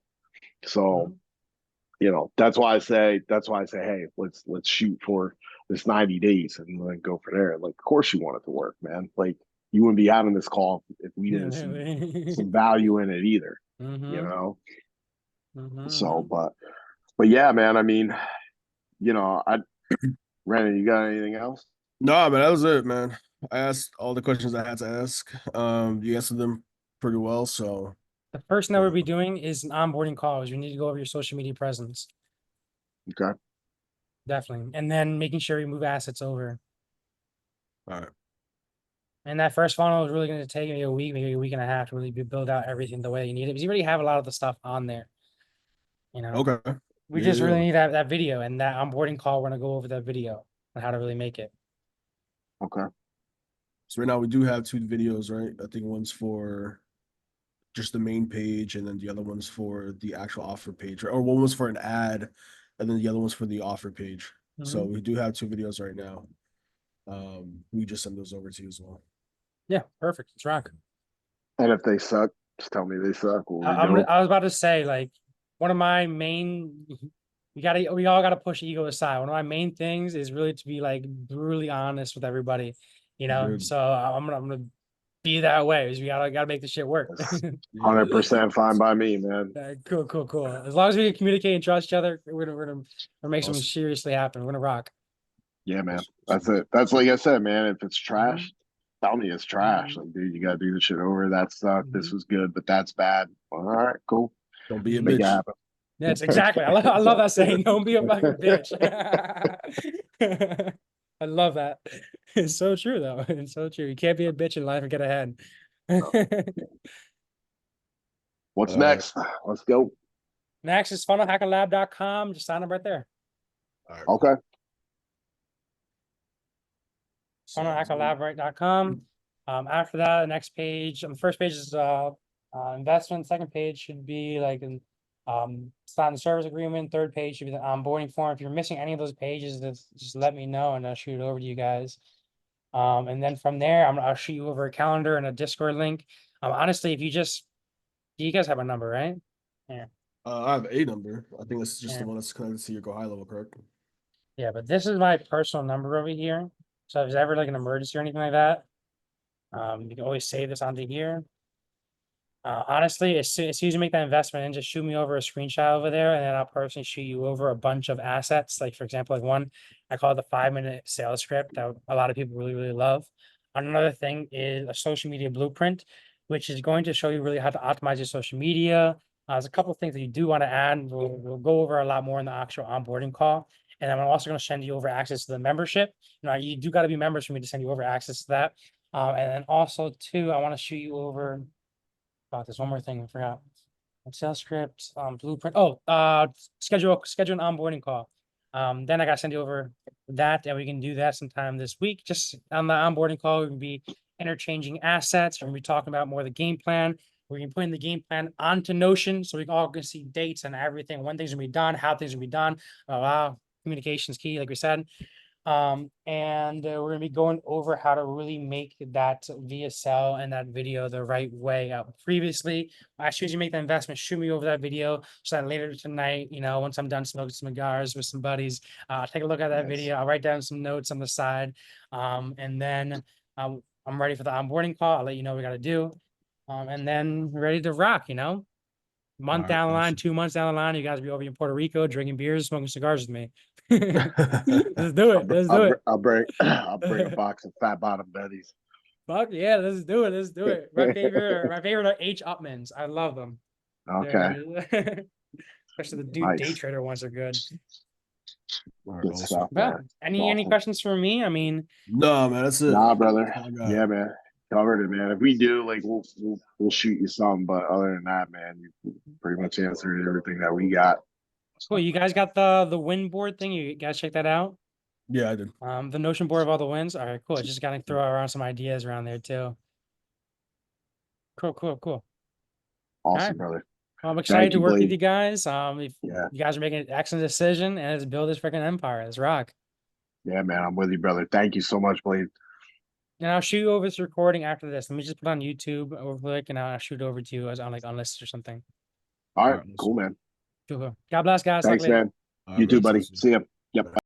So, you know, that's why I say, hey, let's shoot for this 90 days and then go for there. Like, of course you want it to work, man. Like, you wouldn't be having this call if we didn't see some value in it either. you know. So, Mhm. but yeah, man. I mean, Brandon, you got anything else? No, man, that was it, man. I asked all the questions I had to ask. You answered them pretty well, so The first thing that we'll be doing is an onboarding call. Is we need to go over your social media presence. Okay. Definitely. And then making sure we move assets over. all right. And that first funnel is really going to take maybe a week, maybe a week and a half to really build out everything the way you need it. Because you already have a lot of the stuff on there. You know, Okay. we Yeah, just yeah. really need that video and that onboarding call. We're going to go over that video and how to really make it. Okay. So right now we do have 2 videos, right? I think one's for just the main page, and then the other one's for the actual offer page, or one was for an ad, and then the other one's for the offer page. So Mhm. we do have 2 videos right now. We just send those over to you as well. Yeah, perfect. It's rock. And if they suck, just tell me they suck. We'll redo I was about to say, like, one of my main, we all gotta push ego aside. One of my main things is really to be like brutally honest with everybody, Good. So I'm gonna be that way. Is we gotta make this shit work. them. Yeah. 100% fine by me, man. Cool. As long as we can communicate and trust each other, we're gonna make something Awesome. seriously happen. We're gonna rock. Yeah, man. Awesome. That's it. That's like I said, man. If it's trash, Mhm. tell me it's trash. Mhm. Like, dude, you gotta do the shit over. That sucked. This Mhm. was good, but that's bad. All right, cool. Don't be a Make it bitch. happen. That's exactly. I love that saying. Don't be a fucking bitch. I love that. It's so true though. It's so true. You can't be a bitch in life and get ahead. What's All right. next? Let's go. Next is funnelhackerlab.com. Just sign up right there. All right. Okay. Funnelhackerlab.com. After that, the next page, the first page is investment. Second page should be like an sign the service agreement. Third page should be the onboarding form. If you're missing any of those pages, just let me know and I'll shoot it over to you guys. And then from there, I'll shoot you over a calendar and a Discord link. Honestly, if you guys have a number, right? Yeah. I have a number. I think it's just Yeah. the one that's connected to your Go High level, correct? Yeah, but this is my personal number over here. So if there's ever like an emergency or anything like that, you can always save this onto here. Honestly, as soon as you make that investment and just shoot me over a screenshot over there, and then I'll personally shoot you over a bunch of assets. Like for example, like one, I call it the 5-minute sales script that a lot of people really love. Another thing is a social media blueprint, which is going to show you really how to optimize your social media. There's a couple of things that you do want to add. We'll go over a lot more in the actual onboarding call. And I'm also going to send you over access to the membership. You do got to be members for me to send you over access to that. And then also too, I want to shoot you over there's one more thing I forgot. Excel script, blueprint. Oh, schedule an onboarding call. Then I gotta send you over that, and we can do that sometime this week. Just on the onboarding call, we can be interchanging assets. We're gonna be talking about more of the game plan. We're gonna be putting the game plan onto Notion, so we all can see dates and everything. When things gonna be done, how things gonna be done. Wow, communication is key, like we said. And we're gonna be going over how to really make that VSL and that video the right way. Previously, as soon as you make the investment, shoot me over that video so that later tonight, once I'm done smoking some cigars with some buddies, take a look at that Nice. video. I'll write down some notes on the side. And then I'm ready for the onboarding call. I'll let you know what we gotta do. And then we're ready to rock, month All right, down the line, awesome. 2 months down the line, you guys will be over in Puerto Rico drinking beers, smoking cigars with me. Let's do it. Let's do it. I'll bring a box of fat bottom Betty's. Fuck yeah, let's do it. Let's do it. My favorite are H Upmans. I love them. Okay. Especially the dude day Nice. trader ones are good. All right, Good awesome. stuff, Well, man. any Awesome. questions for me? I mean, No, man, that's it. Nah, brother. That's all I got. Yeah, man. Covered it, man. If we do, like, we'll shoot you some, but other than that, man, you pretty much answered everything that we got. cool. You guys got the win board thing. You guys check that out. Yeah, I did. The Notion board of all the wins. All right, cool. Just gotta throw around some ideas around there too. Cool. Awesome, Alright. brother. Well, I'm excited Thank to you, work with Blade. you guys. If Yeah. you guys are making an excellent decision and let's build this freaking empire. Let's rock. Yeah, man. I'm with you, brother. Thank you so much, Blade. And I'll shoot you over this recording after this. Let me just put it on YouTube over quick and I'll shoot it over to you as on like unlisted or something. All All right. right, Cool, man. Cool. God bless, guys. Talk Thanks, later. man. All right, You too, man. buddy. See ya. Yep.